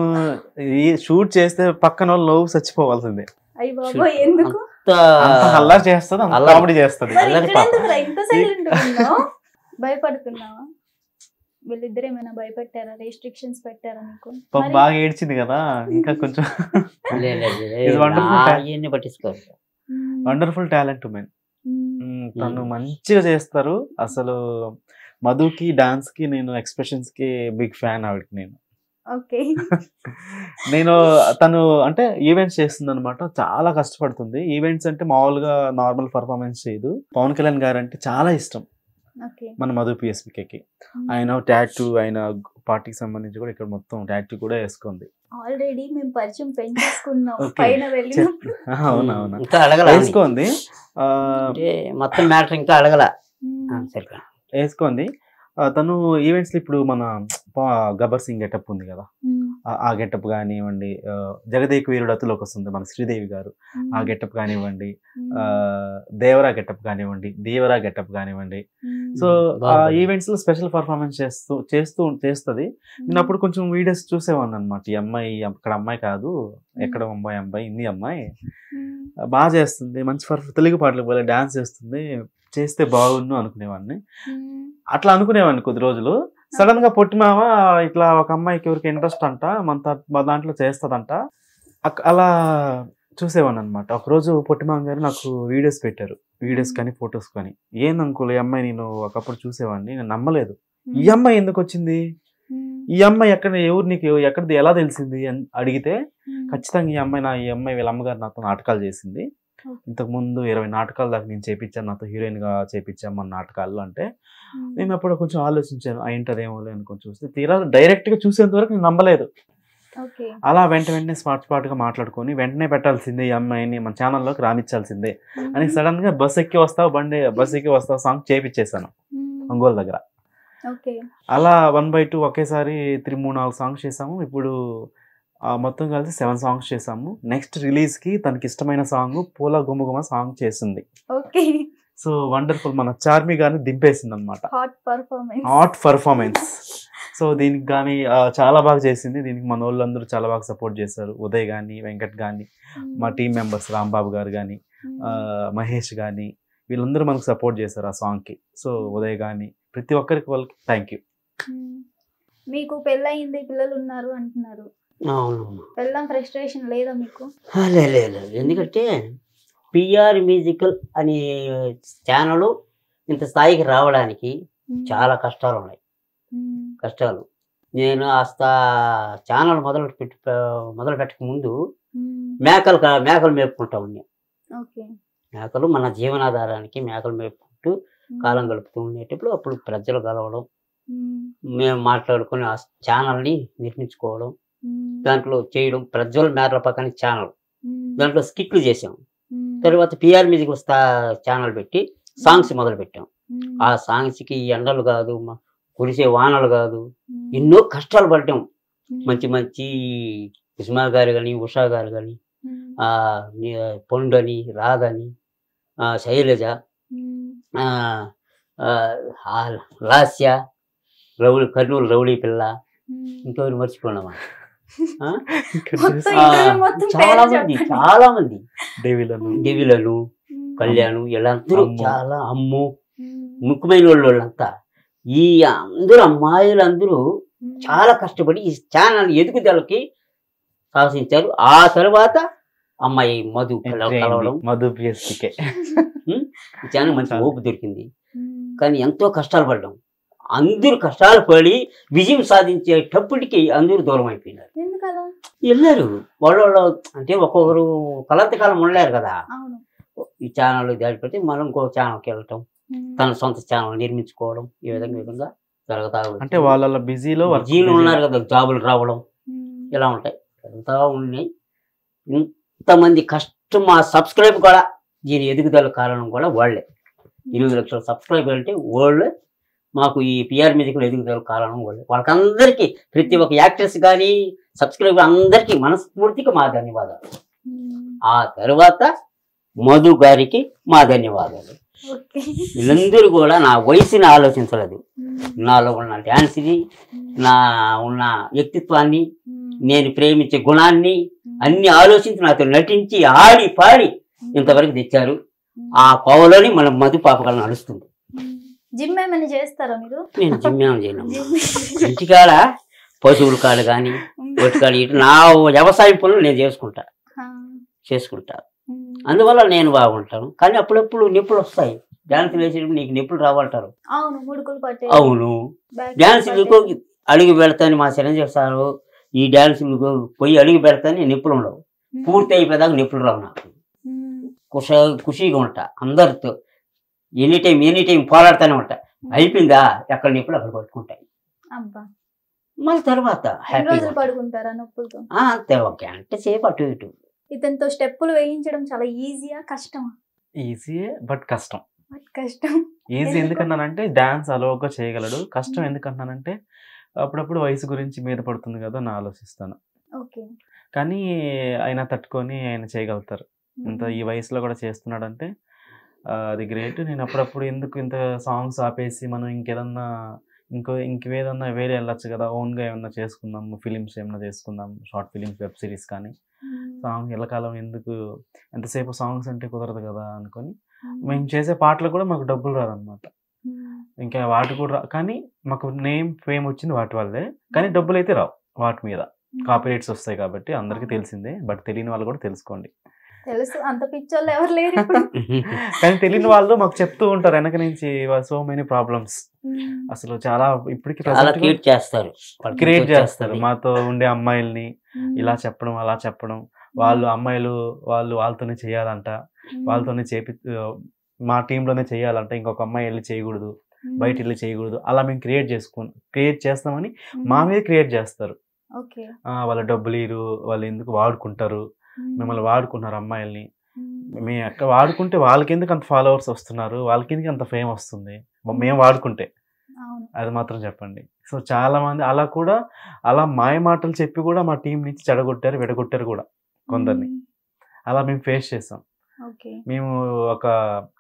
ఈ షూట్ చేస్తే పక్కన వాళ్ళు నవ్వు చచ్చిపోవాల్సిందే. అయ్య బాబోయ్, ఎందుకు అల్లా చేస్తుంది, కామెడీ చేస్తుంది. ఇంత సైలెంట్ ఉన్నావు? భయపడుతున్నావా? వీళ్ళిద్దరు ఏమైనా భయపెట్టారా, రెస్ట్రిక్షన్స్ పెట్టారా మీకు? పాపం బాగా ఏడ్చింది కదా, ఇంకా కొంచెం అవన్నీ పట్టించుకోరు. Wonderful talent women. తను మంచిగా చేస్తారు అసలు. మధుకి డాన్స్ కి నేను ఎక్స్ప్రెషన్స్ కి బిగ్ ఫ్యాన్ ఆవిడకి నేను. ఓకే. నేను తను అంటే ఈవెంట్స్ చేస్తుంది అనమాట, చాలా కష్టపడుతుంది. ఈవెంట్స్ అంటే మామూలుగా నార్మల్ పర్ఫార్మెన్స్ చేయదు. పవన్ కళ్యాణ్ గారు అంటే చాలా ఇష్టం మన మధు పిఎస్పీకి. ఆయన టాటూ, ఆయన పార్టీకి సంబంధించి కూడా ఇక్కడ మొత్తం టాటూ కూడా వేసుకుంది. ఆల్రెడీ మేము పరిచయం పెంచేసుకున్నాం పైన వెళ్ళినప్పుడు. అవునవును, ఇంకా అడగల వేసుకోంది. మొత్తం మ్యాటర్ ఇంకా అడగల వేసుకోంది. తను ఈవెంట్స్ ఇప్పుడు మన గబ్బర్ సింగ్ గెటప్ ఉంది కదా, ఆ గెటప్ కానివ్వండి, జగదేక వీరుడు అతులోకి వస్తుంది మన శ్రీదేవి గారు, ఆ గెటప్ కానివ్వండి, దేవరా గెటప్ కానివ్వండి, దేవరా గెటప్ కానివ్వండి. సో ఆ ఈవెంట్స్ లో స్పెషల్ పర్ఫార్మెన్స్ చేస్తుంది. నేను అప్పుడు కొంచెం వీడియోస్ చూసేవాడిని అనమాట. ఈ అమ్మాయి అక్కడ అమ్మాయి కాదు, ఎక్కడ అమ్మాయి హిందీ అమ్మాయి, బాగా చేస్తుంది, మంచి తెలుగు పాటలు పోలే డాన్స్ చేస్తే బాగుండు అనుకునేవాడిని. అట్లా అనుకునేవాడిని కొద్ది రోజులు. సడన్ గా పొట్టిమామ ఇట్లా ఒక అమ్మాయికి ఎవరికి ఇంట్రెస్ట్ అంట, మన దాంట్లో చేస్తుందంట, అలా చూసేవాడిని అనమాట. ఒకరోజు పొట్టిమామ గారు నాకు వీడియోస్ పెట్టారు, వీడియోస్ కానీ ఫొటోస్ కానీ. ఏంది అంకుల్ ఈ అమ్మాయి నేను ఒకప్పుడు చూసేవాడిని, నేను నమ్మలేదు. ఈ అమ్మాయి ఎందుకు వచ్చింది, ఈ అమ్మాయి ఎవరు నీకు ఎక్కడిది ఎలా తెలిసింది అని అడిగితే, ఖచ్చితంగా ఈ అమ్మాయి వీళ్ళ అమ్మగారు నాతో నాటకాలు చేసింది, ఇంతకు ముందు 20 నాటకాలు దాకా నేను చేపించాను, నాతో హీరోయిన్ గా చేపించాను మన నాటకాల్లో అంటే. నేను అప్పుడు కొంచెం ఆలోచించాను, ఏంటదేమో అనుకొని చూస్తే తీరా డైరెక్ట్ గా చూసేంత వరకు నేను నమ్మలేదు. అలా వెంటనే స్పాట్ గా మాట్లాడుకొని వెంటనే పెట్టాల్సిందే ఈ అమ్మాయిని మన ఛానల్లోకి రానిచ్చాల్సిందే అని సడన్ గా బస్ ఎక్కి వస్తావు సాంగ్ చేపించేసాను ఒంగోలు దగ్గర. అలా 1/2 ఒకేసారి 3-4 సాంగ్స్ చేసాము. ఇప్పుడు మొత్తం కలిసి 7 సాంగ్స్ చేసాము. నెక్స్ట్ రిలీజ్ కి తనకి ఇష్టమైన సాంగ్ పూల గుమగుమ సాంగ్ చేసింది. సో వండర్ఫుల్, మన చార్మి గాని దింపేసింది అనమాట, హాట్ పర్ఫార్మెన్స్. సో దీనికి కానీ చాలా బాగా చేసింది. దీనికి మన వాళ్ళందరూ చాలా బాగా సపోర్ట్ చేశారు. ఉదయ్ కానీ, వెంకట్ కానీ, మా టీం మెంబర్స్ రాంబాబు గారు కానీ, మహేష్ కానీ, వీళ్ళందరూ మనకు సపోర్ట్ చేశారు ఆ సాంగ్ కి. సో ఉదయ్ కానీ ప్రతి ఒక్కరికి వాళ్ళకి థ్యాంక్ యూ. మీకు పెళ్ళయింది, పిల్లలు ఉన్నారు అంటున్నారు, పెళ్ళం ఫ్రస్ట్రేషన్ లేదా మీకు? లేదు, ఎందుకంటే పిఆర్ మ్యూజికల్ అనే ఛానల్ ఇంత స్థాయికి రావడానికి చాలా కష్టాలు ఉన్నాయి. నేను ఛానల్ మొదలు పెట్టక ముందు మేకలు మేపుకుంటా ఉన్నాను. మేకలు మన జీవనాధారానికి మేకలు మేపుకుంటూ కాలం గడుపుతూ ఉండేటప్పుడు అప్పుడు ప్రజలు కలవడం, మేము మాట్లాడుకుని ఆ ఛానల్ని నిర్మించుకోవడం, దాంట్లో చేయడం, ప్రజ్వల్ మేరల పక్కన ఛానల్, దాంట్లో స్కిట్లు చేసాం. తర్వాత పిఆర్ మ్యూజిక్ ఛానల్ పెట్టి సాంగ్స్ మొదలు పెట్టాం. ఆ సాంగ్స్ కి ఎండలు కాదు, కురిసే వానలు కాదు, ఎన్నో కష్టాలు పడ్డాం. మంచి ఉస్మా గారు కానీ, ఉషా గారు కానీ, పొండని, రాధని, శైలజ, లాస్య, కర్నూలు రౌడీ పిల్ల, ఇంకెవరు మర్చిపోయినామా, చాలా మంది దేవిలను, కళ్యాణ్, వీళ్ళందరూ చాలా అమ్ము ముఖ్యమైన వాళ్ళంతా. ఈ అందరూ అమ్మాయిలందరూ చాలా కష్టపడి ఈ ఛానల్ ఎదుగుదలకి సాహసించారు. ఆ తర్వాత అమ్మాయి మధు కలవడం, ఈ ఛానల్ మంచి ఊపు దొరికింది. కానీ ఎంతో కష్టాలు పడ్డాం. అందరూ కష్టాలు పడి విజయం సాధించేటప్పటికి అందరూ దూరం అయిపోయినారు, వెళ్ళారు. వాళ్ళు అంటే ఒక్కొక్కరు కలంతకాలం ఉండలేరు కదా. ఈ ఛానల్ దాడిపెట్టి మనం ఇంకో ఛానల్కి వెళ్ళటం, తన సొంత ఛానల్ నిర్మించుకోవడం, ఈ విధంగా జరుగుతా అంటే వాళ్ళ బిజీలో ఉన్నారు కదా, జాబులు రావడం ఇలా ఉంటాయి, జరుగుతూ ఉన్నాయి. ఇంతమంది కష్టం మా సబ్స్క్రైబ్ కూడా దీని ఎదుగుదల కారణం కూడా వాళ్ళే. 20 లక్షల సబ్స్క్రైబర్ అంటే వాళ్ళే మాకు ఈ పిఆర్ మ్యూజిక్ ఎదుగుదల కారణం వాళ్ళే. వాళ్ళకందరికీ ప్రతి ఒక్క యాక్టర్స్ కానీ సబ్స్క్రైబర్ అందరికీ మనస్ఫూర్తిగా మా ధన్యవాదాలు. ఆ తర్వాత మధు గారికి మా ధన్యవాదాలు. వీళ్ళందరూ కూడా నా వయసుని ఆలోచించలేదు, నాలో ఉన్న డాన్స్ని, నా ఉన్న వ్యక్తిత్వాన్ని, నేను ప్రేమించే గుణాన్ని అన్ని ఆలోచించి నాతో నటించి ఆడి పాడి ఇంతవరకు తెచ్చారు. ఆ కోవలోని మన మధు పాపగా నడుస్తుంది. జిమ్ ఏమైనా చేస్తారా మీరు? నేను జిమ్ ఏమైనా చేయను. ఇంటికాడ పశువుల కాడ కానీ ఒటికాడ ఇటు నా వ్యవసాయం పనులు నేను చేసుకుంటా. అందువల్ల నేను బాగుంటాను. కానీ అప్పుడప్పుడు నొప్పులు వస్తాయి. డ్యాన్స్ వేసేటప్పుడు నీకు నొప్పులు రావంటారు. అవును, డ్యాన్స్ అడుగు పెడతాను మా చిరంజీవి సారు. ఈ డ్యాన్స్ పోయి అడుగు పెడతాను నొప్పులు ఉండవు. పూర్తి అయిపోయేదాకా నొప్పులు రావు. నాకు ఖుషిగా ఉంటా. అందరితో ఎనీ టైం పోరాడుతూనే ఉంటా. అయిపోయిందా ఎక్కడ నొప్పులు అక్కడ పట్టుకుంటాయి. మళ్ళీ తర్వాత పడుకుంటారా నొప్పులతో? అంతే, ఒక గంట సేపు అటు ఇటు. ఇతనితో స్టెప్పులు వేయించడం చాలా ఈజీయా కష్టమా? ఈజీయే బట్ కష్టం. ఈజీ ఎందుకన్నానంటే డాన్స్ అలవగా చేయగలడు. కష్టం ఎందుకన్నానంటే అప్పుడప్పుడు వయసు గురించి మీద పడుతుంది కదా అని ఆలోచిస్తాను. కానీ ఆయన తట్టుకొని ఆయన చేయగలుగుతారు. ఇంత ఈ వయసులో కూడా చేస్తున్నాడంటే అది గ్రేట్. నేను అప్పుడప్పుడు ఎందుకు ఇంత సాంగ్స్ ఆపేసి మనం ఇంకేదన్నా వేరే వెళ్ళొచ్చు కదా, ఓన్గా ఏమన్నా చేసుకుందాం, ఫిలిమ్స్ ఏమన్నా చేసుకుందాం, షార్ట్ ఫిలిమ్స్, వెబ్ సిరీస్ కానీ. సాంగ్ ఎల్లకాలం ఎందుకు, ఎంతసేపు సాంగ్స్ అంటే కుదరదు కదా అనుకొని మేము చేసే పాటలు కూడా మాకు డబ్బులు రాదనమాట. ఇంకా వాటి కూడా కానీ మాకు నేమ్ ఫేమ్ వచ్చింది వాటి వల్లే. కానీ డబ్బులు అయితే రావు వాటి మీద. కాపీరైట్స్ వస్తాయి కాబట్టి అందరికీ తెలిసిందే. బట్ తెలియని వాళ్ళు కూడా తెలుసుకోండి. తెలుసు, అంత పిచ్చోళ్ళు ఎవరు లేరు. కానీ తెలియని వాళ్ళు మాకు చెప్తూ ఉంటారు వెనక నుంచి సో మెనీ ప్రాబ్లమ్స్. అసలు చాలా ఇప్పటికి క్రియేట్ చేస్తారు మాతో ఉండే అమ్మాయిల్ని. ఇలా చెప్పడం అలా చెప్పడం, అమ్మాయిలు వాళ్ళతోనే చేయాలంట, వాళ్ళతోనే మా టీంలోనే చేయాలంట, ఇంకొక అమ్మాయి వెళ్ళి చేయకూడదు, బయట వెళ్ళి చేయకూడదు. అలా మేము క్రియేట్ చేస్తామని మా మీద క్రియేట్ చేస్తారు. వాళ్ళ డబ్బులు ఇరు, వాళ్ళు ఎందుకు వాడుకుంటారు, మిమ్మల్ని వాడుకున్నారు అమ్మాయిల్ని. మేము ఎక్కడ వాడుకుంటే వాళ్ళకి ఎందుకు అంత ఫాలోవర్స్ వస్తున్నారు, వాళ్ళకి ఎందుకు అంత ఫేమ్ వస్తుంది మేము వాడుకుంటే, అది మాత్రం చెప్పండి. సో చాలా మంది అలా మాయ మాటలు చెప్పి కూడా మా టీం నుంచి విడగొట్టారు కూడా కొందరిని. అలా మేము ఫేస్ చేసాం. మేము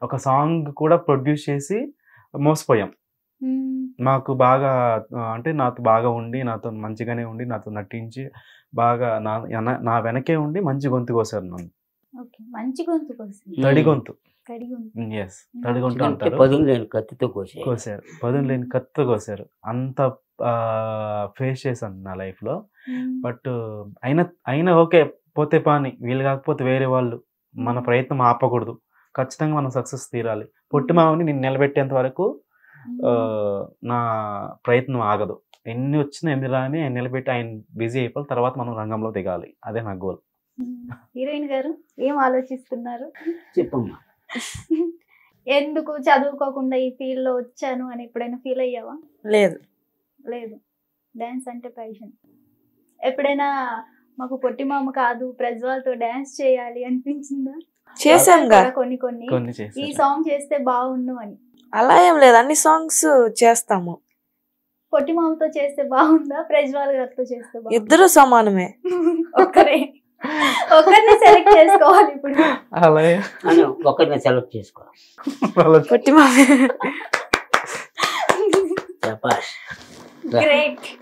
ఒక సాంగ్ కూడా ప్రొడ్యూస్ చేసి మోసపోయాం. మాకు బాగా అంటే నాతో బాగా ఉండి, నాతో మంచిగానే ఉండి, నాతో నటించి బాగా నా వెనకే ఉండి మంచి గొంతు కోసారు నన్ను. తడి గొంతు అంటారు. పదును లేని కత్తితో కోసారు. అంత ఫేస్ చేశాను నా లైఫ్ లో. బట్ అయినా ఓకే, పోతే పాని, వీళ్ళు కాకపోతే వేరే వాళ్ళు. మన ప్రయత్నం ఆపకూడదు, ఖచ్చితంగా మనం సక్సెస్ తీరాలి. పొట్టి మామని నేను నిలబెట్టేంత వరకు నా ప్రయత్నం ఆగదు. ఎన్ని వచ్చినా ఎన్ని రాని ఆయన నిలబెట్టి ఆయన బిజీ అయిపోవాలి. తర్వాత మనం రంగంలో దిగాలి, అదే నా గోల్. హీరోయిన్ గారు ఏం ఆలోచిస్తున్నారు చెప్పమ్మా? ఎందుకు చదువుకోకుండా ఈ ఫీల్డ్ లో వచ్చాను అని ఎప్పుడైనా ఫీల్ అయ్యావా? లేదు. డాన్స్ అంటే ప్యాషన్. ఎప్పుడైనా మాకు పొట్టి మామ కాదు ప్రజ్వాల్తో డాన్స్ చేయాలి అనిపించిందా? చేసాంగా కొన్ని ఈ సాంగ్ చేస్తే బాగుండు అని. అలా ఏం లేదు, అన్ని సాంగ్స్ చేస్తాము. పొట్టి మామతో చేస్తే బాగుందా, ప్రజ్వాల్ గారితో చేస్తే బాగుందా? ఇద్దరు సమానమే. ఒకరిని సెలెక్ట్ చేసుకోవాలి ఇప్పుడు. ఒకరిని సెలెక్ట్ చేసుకోవాలి. పొట్టి మామ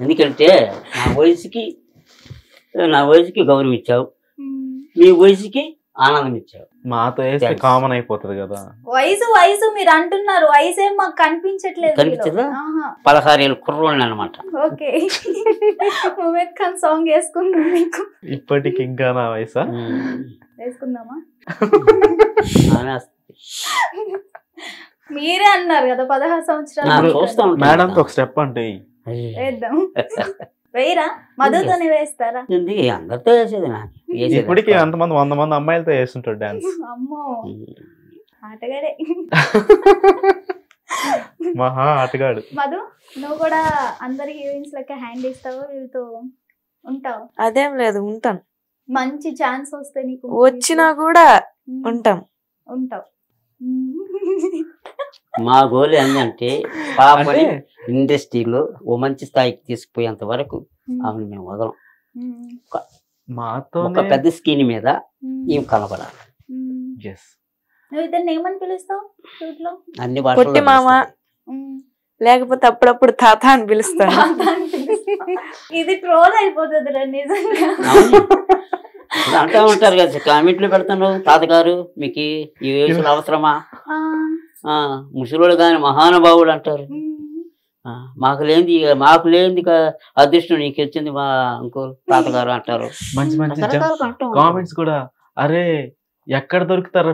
ఎందుకంటే నా వయసుకి గౌరవం ఇచ్చావు, మీ వయసుకి ఆనందం ఇచ్చావు. మాతో వేస్తే కామన్ అయిపోతుంది కదా. వయసు మీరు అంటున్నారు, వయసు ఏం మాకు కనిపించట్లేదు. 16 ఏళ్ళ కుర్రోళ్ళు అనమాట. ఓకే, ముమేద్ ఖాన్ సాంగ్ వేసుకుంటాం మీకు. ఇప్పటికి ఇంకా నా వయసా? వేసుకుందామా? మీరే అన్నారు కదా 16 సంవత్సరాలు. మేడం ఒక స్టెప్ అంటే వేద్దాం. వేయరా? మధుతోనే వేస్తారా? అందరితో వేసేది. ఇప్పటికి 100 మంది అమ్మాయిలతో వేస్తుంటాడు డాన్స్. అమ్మో, ఆటగాడే, మహా ఆటగాడు. మధు, నువ్వు కూడా అందరి హీరోయిన్స్ లెక్క హ్యాండ్ ఇస్తావా, వీళ్ళతో ఉంటావు? అదేం లేదు, ఉంటాను. మంచి ఛాన్స్ వస్తే నీకు వచ్చినా కూడా ఉంటావు. మా గోల్ ఏంటంటే పాపని ఇండస్ట్రీలో ఓ మంచి స్థాయికి తీసుకుపోయేంత వరకు ఆమెను మేము వదలం. మాతో ఒక పెద్ద స్క్రీన్ మీద ఏం కనపడాలి. నువ్వు ఇద్దరిని ఏమని పిలుస్తావు? అన్ని పొట్టి మామ, లేకపోతే అప్పుడప్పుడు తాత అని పిలుస్తాను. ఇది ట్రోల్ అయిపోతుంది నిజంగా. అంటా ఉంటారు కదా, కామెంట్లు పెడతాను, తాతగారు మీకు ఈ వయసులో అవసరమా, ముసలోళ్ళు కానీ మహానుభావుడు అంటారు. మాకు లేనిది అదృష్టం నీకు వచ్చింది మా అంకుల్ తాతగారు అంటారు. మంచి మంచి కామెంట్స్ కూడా, అరే ఎక్కడ దొరుకుతారా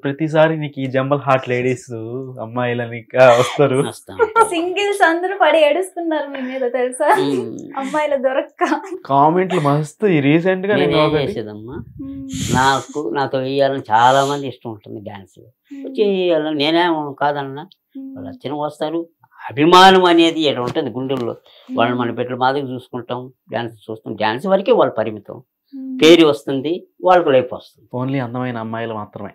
ప్రతిసారి నీకు ఈ జంబల్ హార్ట్ లేడీస్ అమ్మాయిలని వస్తారు. సింగిల్స్ అందరూ పడి ఏడుస్తున్నారు మీ మీద తెలుసా, అమ్మాయిలు దొరక్క. కామెంట్లు మస్తు. రీసెంట్ గా చేసేదమ్మా, నాతో వేయాలని చాలా మంది ఇష్టం ఉంటుంది. డాన్స్ చేయాలని నేనేమో కాదన్నా, వాళ్ళు వచ్చిన వస్తారు. అభిమానం అనేది ఇక్కడ ఉంటుంది గుండెల్లో. వాళ్ళని మన బిడ్డల మాదిరి చూసుకుంటాం, డాన్స్ చూస్తాం. డాన్స్ వరకే వాళ్ళు పరిమితం. పేరు వస్తుంది, వాళ్ళకు లైఫ్ వస్తుంది. ఓన్లీ అందమైన అమ్మాయిలు మాత్రమే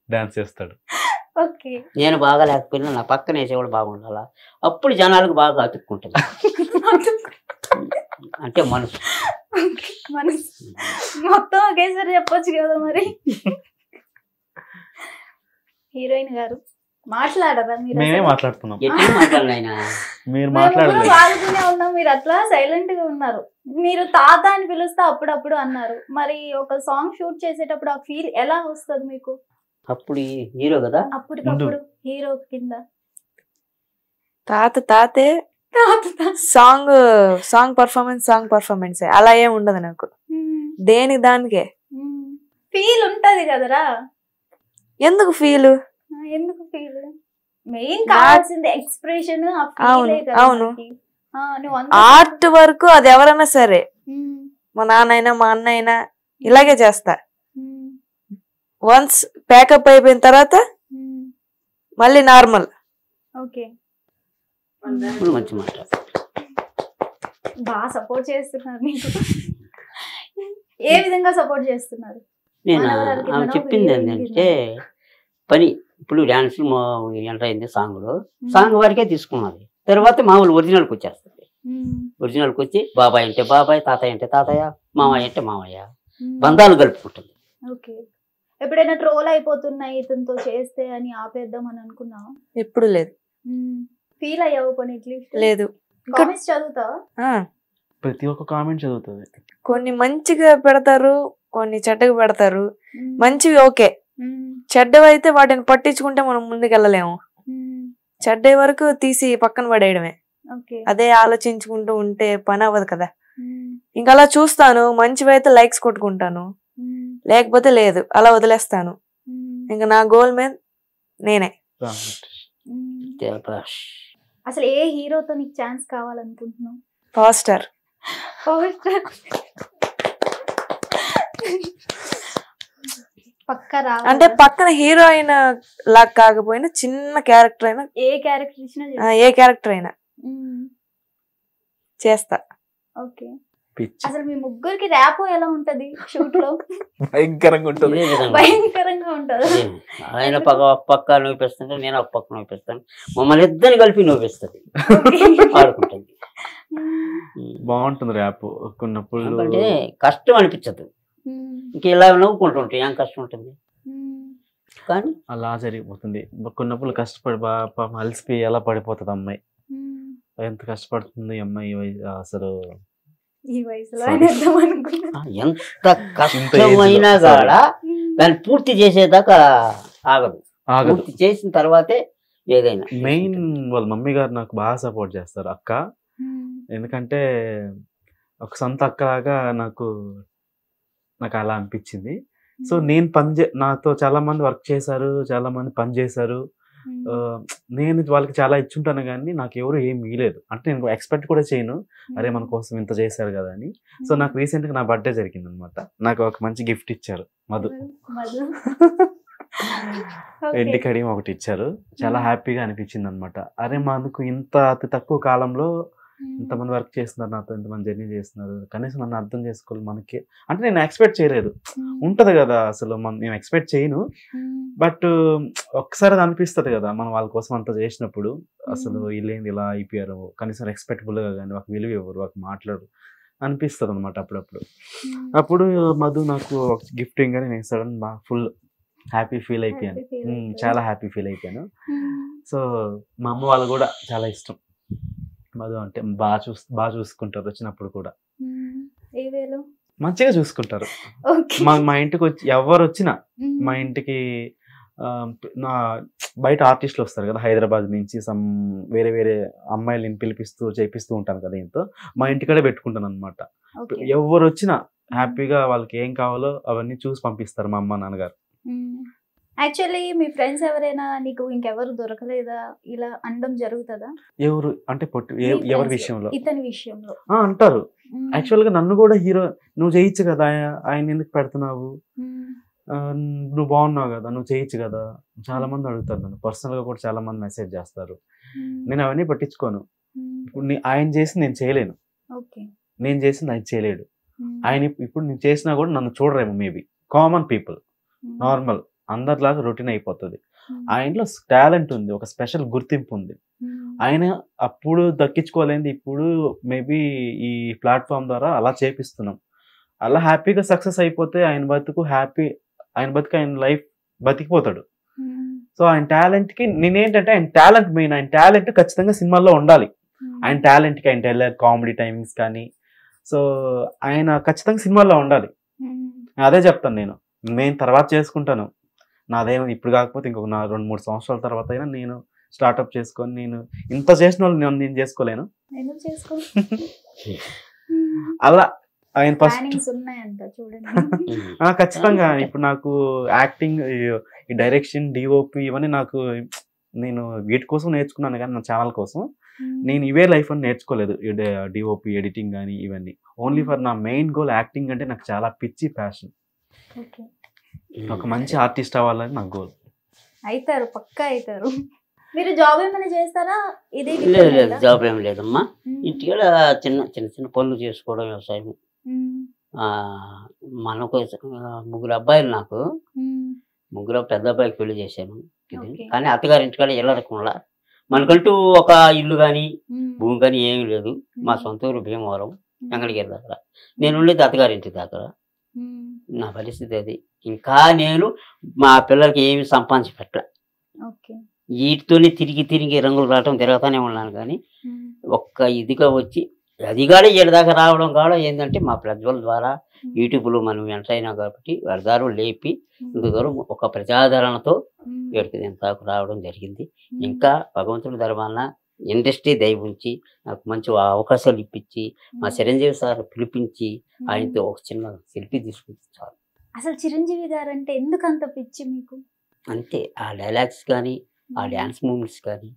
డాన్స్ చేస్తాడు. నేను బాగా లేకపోయినా నా పక్కన వేసేవాళ్ళు బాగుండాలా, అప్పుడు జనాలకు బాగా అతుక్కుంటుంది. అంటే మనసు మొత్తం ఒకేసారి చెప్పొచ్చు కదా మరి. హీరోయిన్ గారు మాట్లాడరా? మేమే మాట్లాడుతున్నాం. మీరు బాగుతూనే ఉన్నాం, మీరు అట్లా సైలెంట్ గా ఉన్నారు. మీరు తాత అని పిలుస్తే అప్పుడప్పుడు అన్నారు. మరి ఒక సాంగ్ షూట్ చేసేటప్పుడు ఆ ఫీల్ ఎలా వస్తుంది మీకు? అప్పుడు హీరో కదా, అప్పటికప్పుడు హీరో కింద తాతే సాంగ్ పర్ఫార్మెన్స్ అలా ఏం ఉండదు నాకు. దేనికి దానికే ఫీల్ ఉంటది కదరా. ఎందుకు ఫీల్ మెయిన్ కావాల్సింది ఎక్స్ప్రెషన్. అవును, ఆర్ట్ వరకు అది ఎవరైనా సరే, మా నాన్నైనా మా అన్న అయినా ఇలాగే చేస్తా. వన్స్ ప్యాకప్ అయిపోయిన తర్వాత మళ్ళీ నార్మల్. మంచి మాట. బాగా సపోర్ట్ చేస్తున్నారు మీకు. ఏ విధంగా సపోర్ట్ చేస్తున్నారు? నేను ఆమె చెప్పింది ఏంటంటే, పని ఇప్పుడు డాన్స్ ఎంటర్ అయింది, సాంగ్ వరకే తీసుకున్నది. తర్వాత మామూలు ఒరిజినల్కి వచ్చేస్తుంది. ఒరిజినల్కి వచ్చి బాబాయ్ అంటే బాబాయ్, తాతయ్య అంటే తాతయ్య, మామయ్య అంటే మామయ్య, బంధాలు కలుపుకుంటుంది. ఎప్పుడైనా ట్రోల్ అయిపోతున్నాయి ఇతనితో చేస్తే అని ఆపేద్దాం అని అనుకున్నావా? ఎప్పుడు లేదు. ఫీల్ అయ్యావు పని? లేదు. కామెంట్స్ చదువుతావా? ప్రతి ఒక్క కామెంట్ చదువుతుంది. కొన్ని మంచిగా పెడతారు, కొన్ని చెడ్డగా పెడతారు. మంచివి ఓకే, చెడ్డవి అయితే వాటిని పట్టించుకుంటే మనం ముందుకెళ్ళలేము. చెడ్డ వరకు తీసి పక్కన పడేయడమే. అదే ఆలోచించుకుంటూ ఉంటే పని అవ్వదు కదా. ఇంకా అలా చూస్తాను. మంచివి అయితే లైక్స్ కొట్టుకుంటాను, లేకపోతే లేదు, అలా వదిలేస్తాను. ఇంకా నా గోల్ మీద నేనే. అసలు ఏ హీరోతో నీకు ఛాన్స్ కావాలనుకుంటున్నావు? Power star. అంటే పక్కన హీరోయిన్ లాగా కాకపోయినా చిన్న క్యారెక్టర్ అయినా, ఏ క్యారెక్టర్ ఇచ్చినా, ఏ క్యారెక్టర్ అయినా చేస్తా. అసలు మీ ముగ్గురికి ర్యాపో ఎలా ఉంటది షూట్ లో? భయంకరంగా ఉంటుంది. భయంకరంగా ఉంటది. ఆయన పక్క నూపిస్తుంటే నేను ఒక పక్క నూపిస్తాను, మమ్మల్ని ఇద్దరిని కలిపి నూపిస్తుంది, ఆడుకుంటుంది. బాగుంటుంది ర్యాప్ కొన్నప్పుడు. అంటే కష్టం అనిపించదు, ఇంకా ఇలా నవ్వుకుంటుంటే ఏం కష్టం ఉంటుంది. కానీ అలా జరిగిపోతుంది. కొన్నప్పుడు కష్టపడి బాగా అలసిపోయి ఎలా పడిపోతుంది అమ్మాయి. ఎంత కష్టపడుతుంది అమ్మాయి అసలు. ఎంత కష్టమైనా కూడా దాన్ని పూర్తి చేసేదాకా ఆగదు. పూర్తి చేసిన తర్వాతే ఏదైనా. మెయిన్ వాళ్ళ మమ్మీ గారు నాకు బాగా సపోర్ట్ చేస్తారు అక్క. ఎందుకంటే ఒక సొంత అక్కలాగా నాకు అలా అనిపించింది. సో నేను నాతో చాలా మంది వర్క్ చేశారు, చాలా మంది పని చేశారు. నేను వాళ్ళకి చాలా ఇచ్చుంటాను కానీ నాకు ఎవరు ఏం ఇవ్వలేదు. అంటే నేను ఎక్స్పెక్ట్ కూడా చేయను, అరే మన కోసం ఇంత చేశారు కదా అని. సో నాకు రీసెంట్గా నా బర్త్డే జరిగింది అనమాట. నాకు ఒక మంచి గిఫ్ట్ ఇచ్చారు, మధు. ఎండి కడియం ఒకటి ఇచ్చారు. చాలా హ్యాపీగా అనిపించింది అనమాట. అరే మనకు ఇంత అతి తక్కువ కాలంలో ఇంతమంది వర్క్ చేస్తున్నారు, నాతో ఇంతమంది జర్నీ చేస్తున్నారు, కనీసం నన్ను అర్థం చేసుకోవాలి మనకి. అంటే నేను ఎక్స్పెక్ట్ చేయలేదు. ఉంటది కదా అసలు నేను ఎక్స్పెక్ట్ చేయను, బట్ ఒక్కసారి అది అనిపిస్తుంది కదా మనం వాళ్ళ కోసం అంత చేసినప్పుడు. అసలు వీళ్ళేంది ఇలా అయిపోయారు, కనీసం రెస్పెక్టబుల్ గా కానీ ఒక విలువ ఎవరు ఒక మాట్లాడు అనిపిస్తుంది అనమాట అప్పుడప్పుడు. అప్పుడు మధు నాకు ఒక గిఫ్టింగ్ అని నేను సడన్ బాగా ఫుల్ హ్యాపీ ఫీల్ అయిపోయాను. చాలా హ్యాపీ ఫీల్ అయిపోయాను. సో మా అమ్మ వాళ్ళు కూడా చాలా ఇష్టం మధు అంటే. బాగా చూసుకుంటారు, వచ్చినప్పుడు కూడా మంచిగా చూసుకుంటారు. మా ఇంటికి వచ్చి ఎవరు వచ్చినా, మా ఇంటికి నా బయట ఆర్టిస్టులు వస్తారు కదా హైదరాబాద్ నుంచి, సమ్ వేరే వేరే అమ్మాయిలని పిలిపిస్తూ చేపిస్తూ ఉంటాను కదా ఇంతో, మా ఇంటికాడే పెట్టుకుంటాను అనమాట. ఎవరు వచ్చినా హ్యాపీగా వాళ్ళకి ఏం కావాలో అవన్నీ చూసి పంపిస్తారు మా అమ్మ నాన్నగారు. యాక్చువల్లీ మీ ఫ్రెండ్స్ ఎవరైనా నీకు ఇంకెవరు దొరకలేదా ఇలా అనడం జరుగుతుందా? ఎవరు అంటే ఎవరి విషయంలో? ఇతని విషయంలో అంటారు. యాక్చువల్గా నన్ను కూడా హీరో నువ్వు చేయొచ్చు కదా, ఆయన ఎందుకు పెడుతున్నావు, నువ్వు బాగున్నావు కదా, నువ్వు చేయొచ్చు కదా, చాలా మంది అడుగుతారు నన్ను. పర్సనల్ గా కూడా చాలా మంది మెసేజ్ చేస్తారు. నేను అవన్నీ పట్టించుకోను. ఇప్పుడు ఆయన చేసి నేను చేయలేను, నేను చేసింది ఆయన చేయలేడు. ఆయన ఇప్పుడు నేను చేసినా కూడా నన్ను చూడరేమో, మేబీ కామన్ పీపుల్, నార్మల్ అందరిలాగా రొటీన్ అయిపోతుంది. ఆయనలో టాలెంట్ ఉంది, ఒక స్పెషల్ గుర్తింపు ఉంది. ఆయన అప్పుడు దక్కించుకోలేంది ఇప్పుడు మేబీ ఈ ప్లాట్ఫామ్ ద్వారా అలా చేపిస్తున్నాం. అలా హ్యాపీగా సక్సెస్ అయిపోతే ఆయన బతుకు హ్యాపీ, ఆయన బతుకు ఆయన లైఫ్ బతికిపోతాడు. సో ఆయన టాలెంట్ కి నేనేంటంటే ఆయన టాలెంట్ మెయిన్, ఆయన టాలెంట్ ఖచ్చితంగా సినిమాల్లో ఉండాలి. ఆయన టాలెంట్ కి ఆయన టెల్లర్ కామెడీ టైమింగ్స్ కానీ, సో ఆయన ఖచ్చితంగా సినిమాల్లో ఉండాలి. అదే చెప్తాను నేను తర్వాత చేసుకుంటాను. నాదేమో ఇప్పుడు కాకపోతే ఇంకొక 2-3 సంవత్సరాల తర్వాత అయినా నేను స్టార్ట్అప్ చేసుకొని, నేను ఇంత చేసిన వాళ్ళు నేను చేసుకోలేను. అలా ఆయన ఫస్ట్ ఖచ్చితంగా ఇప్పుడు నాకు యాక్టింగ్, ఈ డైరెక్షన్, డిఓపి ఇవన్నీ నాకు నేను వీటి కోసం నేర్చుకున్నాను కానీ నా ఛానల్ కోసం నేను ఇవే లైఫ్ అని నేర్చుకోలేదు. డిఓపి ఎడిటింగ్ కానీ ఇవన్నీ ఓన్లీ ఫర్ నా మెయిన్ గోల్ యాక్టింగ్ అంటే నాకు చాలా పిచ్చి ప్యాషన్. ఒక మంచి ఆర్టిస్ట్ అవ్వాలని నా గోల్. అవుతారు, పక్కా అవుతారు. మీరు జాబ్ ఏమైనా చేస్తారా? ఇది లేదు, జాబ్ ఏం లేదమ్మా. ఇంటికాడ చిన్న చిన్న చిన్న పనులు చేసుకోవడం, వ్యవసాయం. మనకు 3 అబ్బాయిలు, నాకు 3 పెద్ద అబ్బాయికి పెళ్లి చేశాను. కానీ అత్తగారి ఇంటికాడ వెళ్ళకుండా మనకంటూ ఒక ఇల్లు కానీ భూమి కానీ ఏమీ లేదు. మా సొంత ఊరు భీమవరం, వెంకటగిరి దగ్గర. నేను ఉండేది అత్తగారి ఇంటి దగ్గర. నా పరిస్థితి అది. ఇంకా నేను మా పిల్లలకి ఏమి సంపాదించి పెట్టలే. వీటితోనే తిరిగి రంగులు రావటం తిరుగుతానే ఉన్నాను. కానీ ఒక్క ఇదిగా వచ్చి అది కూడా ఏడాదాకా రావడం కూడా ఏంటంటే మా ప్రజ్వల ద్వారా యూట్యూబ్లో మనం ఎంటర్ అయినా కాబట్టి వ్యర్థాలు లేపి ఇంత దూరం ఒక ప్రజాదరణతో వీడికి ఇంతకు రావడం జరిగింది. ఇంకా భగవంతుడి ధర్మాన ఇండస్ట్రీ దయ ఉంచి నాకు మంచి అవకాశాలు ఇప్పించి మా చిరంజీవి సార్ పిలిపించి ఆయనతో ఒక చిన్న సెల్ఫీ తీసుకుంటారు. అసలు చిరంజీవి గారు అంటే ఎందుకు అంత పిచ్చి మీకు? అంతే, ఆ డైలాగ్స్ కానీ ఆ డ్యాన్స్ మూమెంట్స్ కానీ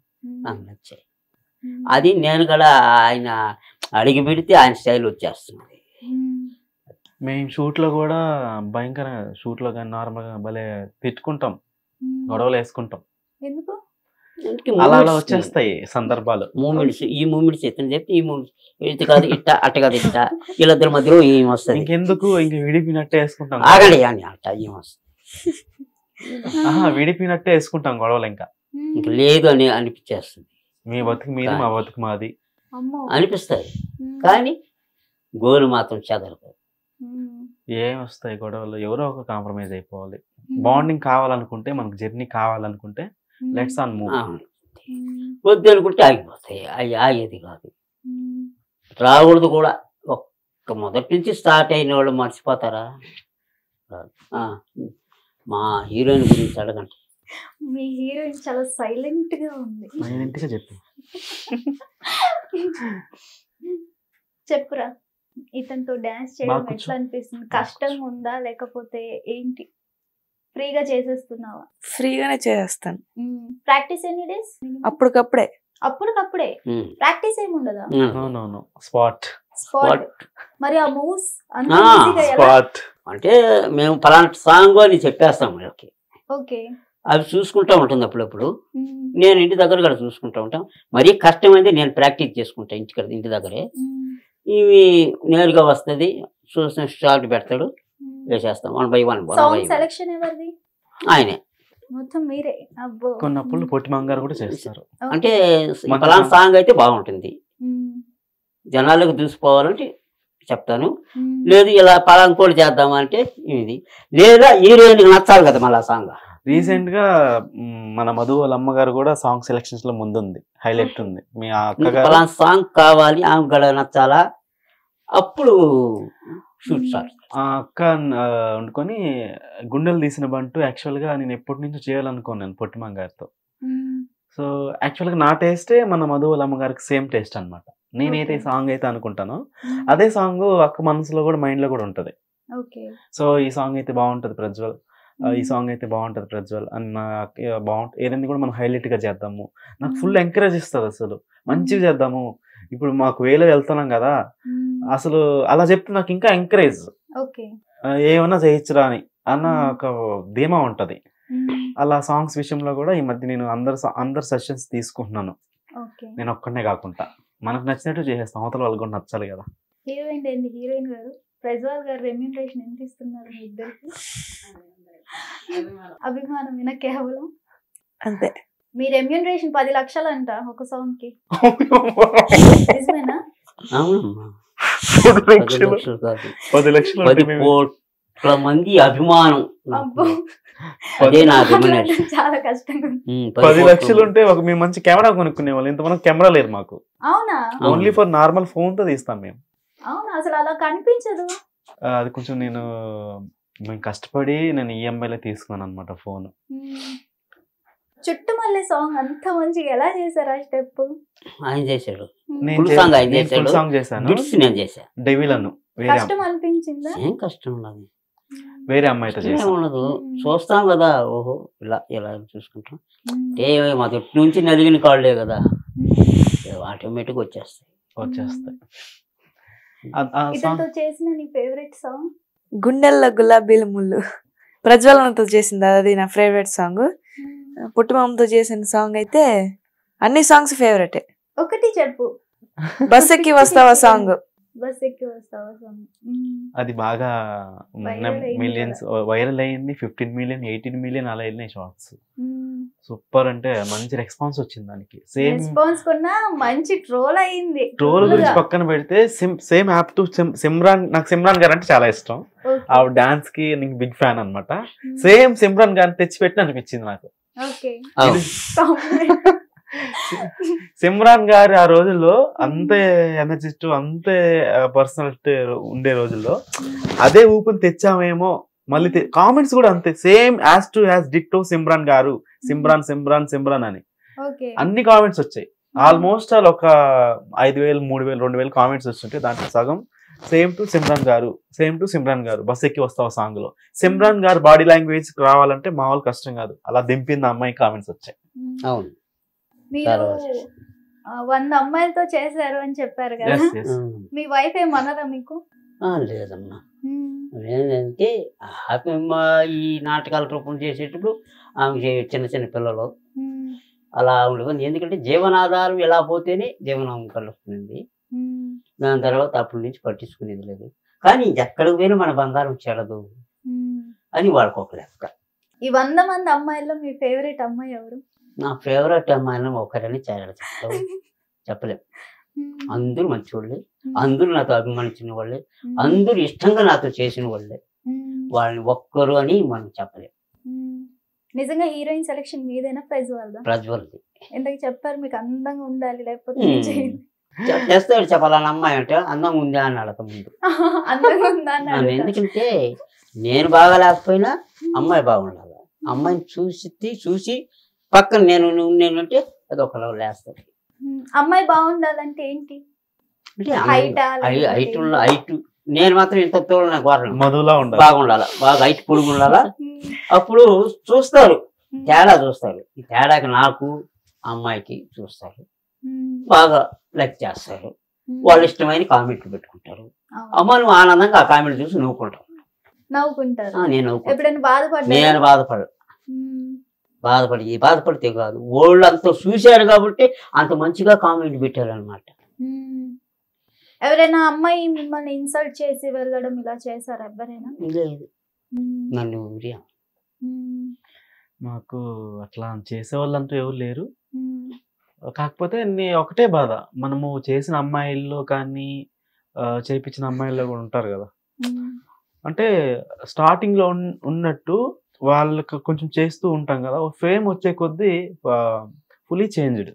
నాకు నచ్చాయి. అది నేను కూడా ఆయన అడిగి పెడితే ఆయన స్టైల్ వచ్చేస్తుంది. మేము షూట్లో కూడా భయంకర షూట్లో కానీ నార్మల్గా భలే తిట్టుకుంటాం, గొడవలు వేసుకుంటాం. ఎందుకు? అలా వచ్చేస్తాయి సందర్భాలు, మూమెంట్స్. ఈ మూమెంట్స్ ఎత్తని చెప్పి ఈ మూమెంట్స్ ఇటు కాదు ఇట్ట, అట్ట కాదు ఇట్ట, వీళ్ళిద్దరి మధ్యలో ఏం వస్తుంది, ఇంకెందుకు ఇంక విడిపినట్టే వేసుకుంటాం. ఆగండి అని అట్ట ఏం వస్తుంది, విడిపినట్టే వేసుకుంటాం గొడవలు. ఇంకా లేదు అని అనిపించేస్తుంది. మీ బతుకు మీది, మా బతుకు మాది అనిపిస్తాయి. కానీ గోలు మాత్రం చెదరదు. ఏం వస్తాయి గొడవలు, ఎవరో ఒక కాంప్రమైజ్ అయిపోవాలి. బాండింగ్ కావాలనుకుంటే, మనకు జర్నీ కావాలనుకుంటే లెట్స్ ఆన్ మూవ్. వద్దు అనుకుంటే ఆగిపోతాయి. అవి ఆగేది కాదు, రాకూడదు కూడా. ఒక్క మొదటి నుంచి స్టార్ట్ అయిన వాళ్ళు మర్చిపోతారా? మా హీరోయిన్ గురించి అడగండి. మీ హీరోయిన్ చాలా సైలెంట్ గా ఉంది. సైలెంట్ గా చెప్పు. చెప్పురా, ఇతనితో డాన్స్ చేయడం ఎట్లా అనిపిస్తుంది? కష్టంగా ఉందా లేకపోతే ఏంటి? ఫ్రీగా చేసేస్తున్నావా? ఫ్రీగానే చేసేస్తాను. ప్రాక్టీస్ ఎన్ని డేస్? అప్పటికప్పుడే. ప్రాక్టీస్ ఏమి ఉండదా? స్పాట్. మరి ఆ మూవ్స్ అంటే మేము పలానా సాంగ్ అని చెప్పేస్తాం వీళ్ళకి. ఓకే, అవి చూసుకుంటా ఉంటుంది అప్పుడప్పుడు. నేను ఇంటి దగ్గర కూడా చూసుకుంటా ఉంటాం. మరీ కష్టమైంది నేను ప్రాక్టీస్ చేసుకుంటా ఇంటి దగ్గరే. ఇవి నేరుగా వస్తుంది, చూసిన షార్ట్ పెడతాడు, వేసేస్తాం 1 by 1. సెలక్షన్ ఎవరిది? ఆయనే. మొత్తం మీరే? కొన్నప్పుడు పొట్టి మంగారు కూడా చేస్తారు. అంటే పలానా సాంగ్ అయితే బాగుంటుంది, జనాలకు చూసిపోవాలంటే చెప్తాను. లేదు ఇలా పలానా కూడా చేద్దామంటే ఇది, లేదా హీరోయిన్ నచ్చాలి కదా మళ్ళీ సాంగ్. రీసెంట్ గా మన మధు వాళ్ళ అమ్మగారు కూడా సాంగ్ సెలక్షన్స్ లో ముందుంది, హైలైట్ ఉంది. మీ అక్కగారు పలానా సాంగ్ కావాలి, ఆమె గడ నచ్చాలా, అప్పుడు షూట్ స్టార్. ఆ అక్క వండుకొని గుండెలు తీసిన బంటు యాక్చువల్గా నేను ఎప్పటి నుంచో చేయాలనుకున్నాను పొట్టిమామ గారితో. సో యాక్చువల్గా నా టేస్టే మన మధువలమ్మ గారికి సేమ్ టేస్ట్ అనమాట. నేనైతే సాంగ్ అయితే అనుకుంటానో అదే సాంగ్ అక్క మనసులో కూడా మైండ్ లో కూడా ఉంటది. సో ఈ సాంగ్ అయితే బాగుంటది ప్రజ్వల్, ఈ సాంగ్ అయితే బాగుంటది ప్రజ్వల్ అని బాగుంటుంది, ఏదైనా కూడా మనం హైలైట్ గా చేద్దాము. నాకు ఫుల్ ఎంకరేజ్ ఇస్తుంది, అసలు మంచిగా చేద్దాము, ఇప్పుడు మాకు వేలో వెళ్తున్నాం కదా, అసలు అలా చెప్తే నాకు ఇంకా ఎంకరేజ్, ఏమన్నా చేయొచ్చురా అని అన్న ఒక ధీమా ఉంటది. అలా సాంగ్స్ విషయంలో కూడా ఈ మధ్య నేను అందరు సజెషన్స్ తీసుకుంటున్నాను. నేను ఒక్కడనే కాకుండా మనకు నచ్చినట్టు చేసేస్తాం, అవతల వాళ్ళకి కూడా నచ్చాలి కదా. హీరోయిన్ గారు ప్రజ్వల్ గారు రెమ్యూనరేషన్ ఎంత ఇస్తున్నారు మీ ఇద్దరికి? అభిమానమేనా కేవలం? అంతే. మీ రెమ్యూనరేషన్ 10 లక్షలు అంట ఒక సాంగ్ కి, నిజమేనా? 10 లక్షలు 10 కోట్ల మంది అభిమానం, అదే నా రెమ్యూనరేషన్. చాలా కష్టంగా. 10 లక్షలు ఉంటే ఒక మేము మంచి కెమెరా కొనుక్కునే వాళ్ళు, ఇంతమంది కెమెరా లేదు మాకు. అవునా? ఓన్లీ ఫర్ నార్మల్ ఫోన్ తో తీస్తాం మేము. అవునా? అసలు అలా కనిపించదు. అది కొంచెం మేము కష్టపడి నేను ఈఎంఐలో తీసుకున్నాను అనమాట ఫోన్. చుట్టుమల్లె సాంగ్ అంత మంచిగా ఎలా చేశారు? ఆ స్టెప్ ఆయన చేశాడు, ఫుల్ సాంగ్ చేశాను, నేను చేశాను. డెవిల్ అను కష్టం అనిపించిందా? ఏం కష్టం ఉన్నది, వేరే అమ్మాయితో చేసాను. ఉండదు, చూస్తాం కదా, ఓహో ఇలా ఇలా చూసుకుంటాం, మా తొట్టి నుంచి నలిగిన కాళ్ళే కదా, ఆటోమేటిక్ వచ్చేస్తాయి. ఇతనితో చేసిన నీ ఫేవరెట్ సాంగ్? గుండెల్లో గులాబీల ముళ్ళు, ప్రజ్వలనతో చేసింది, అది నా ఫేవరెట్ సాంగ్. పుట్టిమామతో చేసిన సాంగ్ అయితే అన్ని సాంగ్స్ ఫేవరెటే. ఒకటి చెప్పు. బస్ ఎక్కి వస్తావా సాంగ్. బస్ ఎక్కి వస్తావా సాంగ్ అది బాగా మిలియన్స్ వైరల్ అయింది. 15 మిలియన్ 18 మిలియన్ అలా వెళ్ళినాయి షార్ట్స్. సూపర్, అంటే మంచి రెస్పాన్స్ వచ్చింది దానికి. సేమ్ రెస్పాన్స్ కొన్నా మంచి ట్రోల్ అయింది. ట్రోల్ గురించి పక్కన పెడితే సేమ్ యాప్ టు సిమ్రాన్, నాకు సిమ్రాన్ గారు అంటే చాలా ఇష్టం. ఆ డాన్స్ కి నేను బిగ్ ఫ్యాన్ అన్నమాట. సేమ్ సిమ్రాన్ గారిని తెచ్చిపెట్టి అనిపించింది నాకు. సిమ్రాన్ గారు ఆ రోజుల్లో అంతే ఎనర్జిస్ట్, అంతే పర్సనాలిటీ ఉండే రోజుల్లో అదే ఊపిని తెచ్చామేమో. మళ్ళీ కామెంట్స్ కూడా అంతే, సేమ్ యాజ్ టు యాజ్ డిక్టో సిమ్రాన్ గారు, సిమ్రాన్ సిమ్రాన్ సిమ్రాన్ అని అన్ని కామెంట్స్ వచ్చాయి. ఆల్మోస్ట్ ఆల్ ఒక 5,000 3,000 2,000 కామెంట్స్ వస్తుంటే దాంట్లో సగం సేమ్ టు సిమ్రాన్ గారు, సేమ్ టు సిమ్రాన్ గారు. బస్ ఎక్కి వస్తావు సాంగ్ లో సిమ్రాన్ గారు బాడీ లాంగ్వేజ్ రావాలంటే మామూలు కష్టం కాదు, అలా దింపింది అమ్మాయి కామెంట్స్ వచ్చాయి. అవును, మీరు 100 అమ్మాయిలతో చేశారు అని చెప్పారు కదా, మీ వైఫ్ ఏమన్నదా మీకు? లేదమ్మా, ఏంటంటే ఈ నాటకాల రూపం చేసేటప్పుడు ఆమె చిన్న చిన్న పిల్లలు అలా ఉండదు, ఎందుకంటే జీవనాధారం ఎలా పోతేనే జీవనం కలుస్తుంది. దాని తర్వాత అప్పటి నుంచి పట్టించుకునేది లేదు. కానీ ఎక్కడికి పోయినా మన బంగారం చెడదు అని వాళ్ళకి ఒక లెక్క. ఈ 100 మంది అమ్మాయిల్లో మీ ఫేవరెట్ అమ్మాయి ఎవరు? నా ఫేవరెట్ అమ్మాయిని ఒకరని చెప్పలేము. అందరూ మంచి వాళ్ళే, అందరూ నాతో అభిమానించిన వాళ్ళే, అందరూ ఇష్టంగా నాతో చేసిన వాళ్ళే, వాళ్ళని ఒక్కరు అని మనం చెప్పలేము. నిజంగా హీరోయిన్ సెలెక్షన్ మీదేనా ప్రజ్వల్ది? ఎందుకు చెప్పారు మీకు అందంగా ఉండాలి లేకపోతే చేస్తాడు చెప్పాలని అమ్మాయి అంటే అందం ఉందా అని అడగ ముందు. ఎందుకంటే నేను బాగా లేకపోయినా అమ్మాయి బాగుండాలి, అమ్మాయిని చూసి పక్కన నేనంటే అది ఒకలా లేస్తాడు. అమ్మాయి బాగుండాలంటే ఏంటి? హైట్ నేను మాత్రం ఇంత తోడు మధులా బాగుండాలా, బాగా హైట్ పొడుగు ఉండాలా. అప్పుడు చూస్తారు, తేడా చూస్తారు. ఈ తేడాకి నాకు అమ్మాయికి చూస్తారు, బాగా లైక్ చేస్తారు, వాళ్ళు ఇష్టమైన కామెంట్లు పెట్టుకుంటారు. అమ్మ నువ్వు ఆనందంగా ఆ కామెంట్ చూసి నవ్వుకుంటారు. నేను బాధపడితే కాదు, వాళ్ళు అంత చూశారు కాబట్టి అంత మంచిగా కామెంట్ పెట్టారు అనమాట. ఎవరైనా అమ్మాయి మిమ్మల్ని ఇన్సల్ట్ చేసి వెళ్ళడం ఇలా చేశారు ఎవరైనా? లేదు, నన్ను మాకు అట్లా చేసే వాళ్ళంతా ఎవరు లేరు. కాకపోతే ఒకటే బాధ, మనము చేసిన అమ్మాయిల్లో కానీ చేయించిన అమ్మాయిల్లో కూడా ఉంటారు కదా, అంటే స్టార్టింగ్ లో ఉన్నట్టు వాళ్ళకి కొంచెం చేస్తూ ఉంటాం కదా, ఫేమ్ వచ్చే కొద్దీ ఫుల్లీ చేంజ్డ్.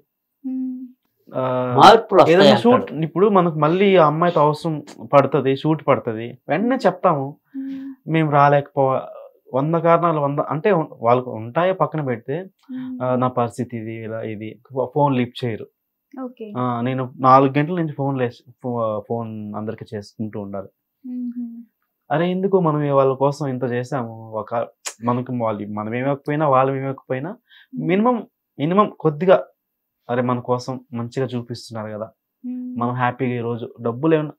మార్పులు ఏదైనా వస్తాయి షూట్ ఇప్పుడు మనకు మళ్ళీ ఆ అమ్మాయితో అవసరం పడుతుంది, షూట్ పడుతుంది, వెంటనే చెప్తాము మేము రాలేకపో 100 కారణాలు 100 అంటే వాళ్ళకు ఉంటాయో పక్కన పెడితే నా పరిస్థితి ఇది ఇలా ఇది ఫోన్ లిఫ్ట్ చేయరు. నేను 4 గంటల నుంచి ఫోన్ అందరికి చేసుకుంటూ ఉండాలి. అరే ఎందుకు మనం వాళ్ళ కోసం ఇంత చేసాము, మనకు మనం ఏమకపోయినా వాళ్ళు ఏమకపోయినా మినిమం కొద్దిగా అరే మన కోసం మంచిగా చూపిస్తున్నారు కదా, మనం హ్యాపీగా ఈరోజు డబ్బులు ఏమన్నా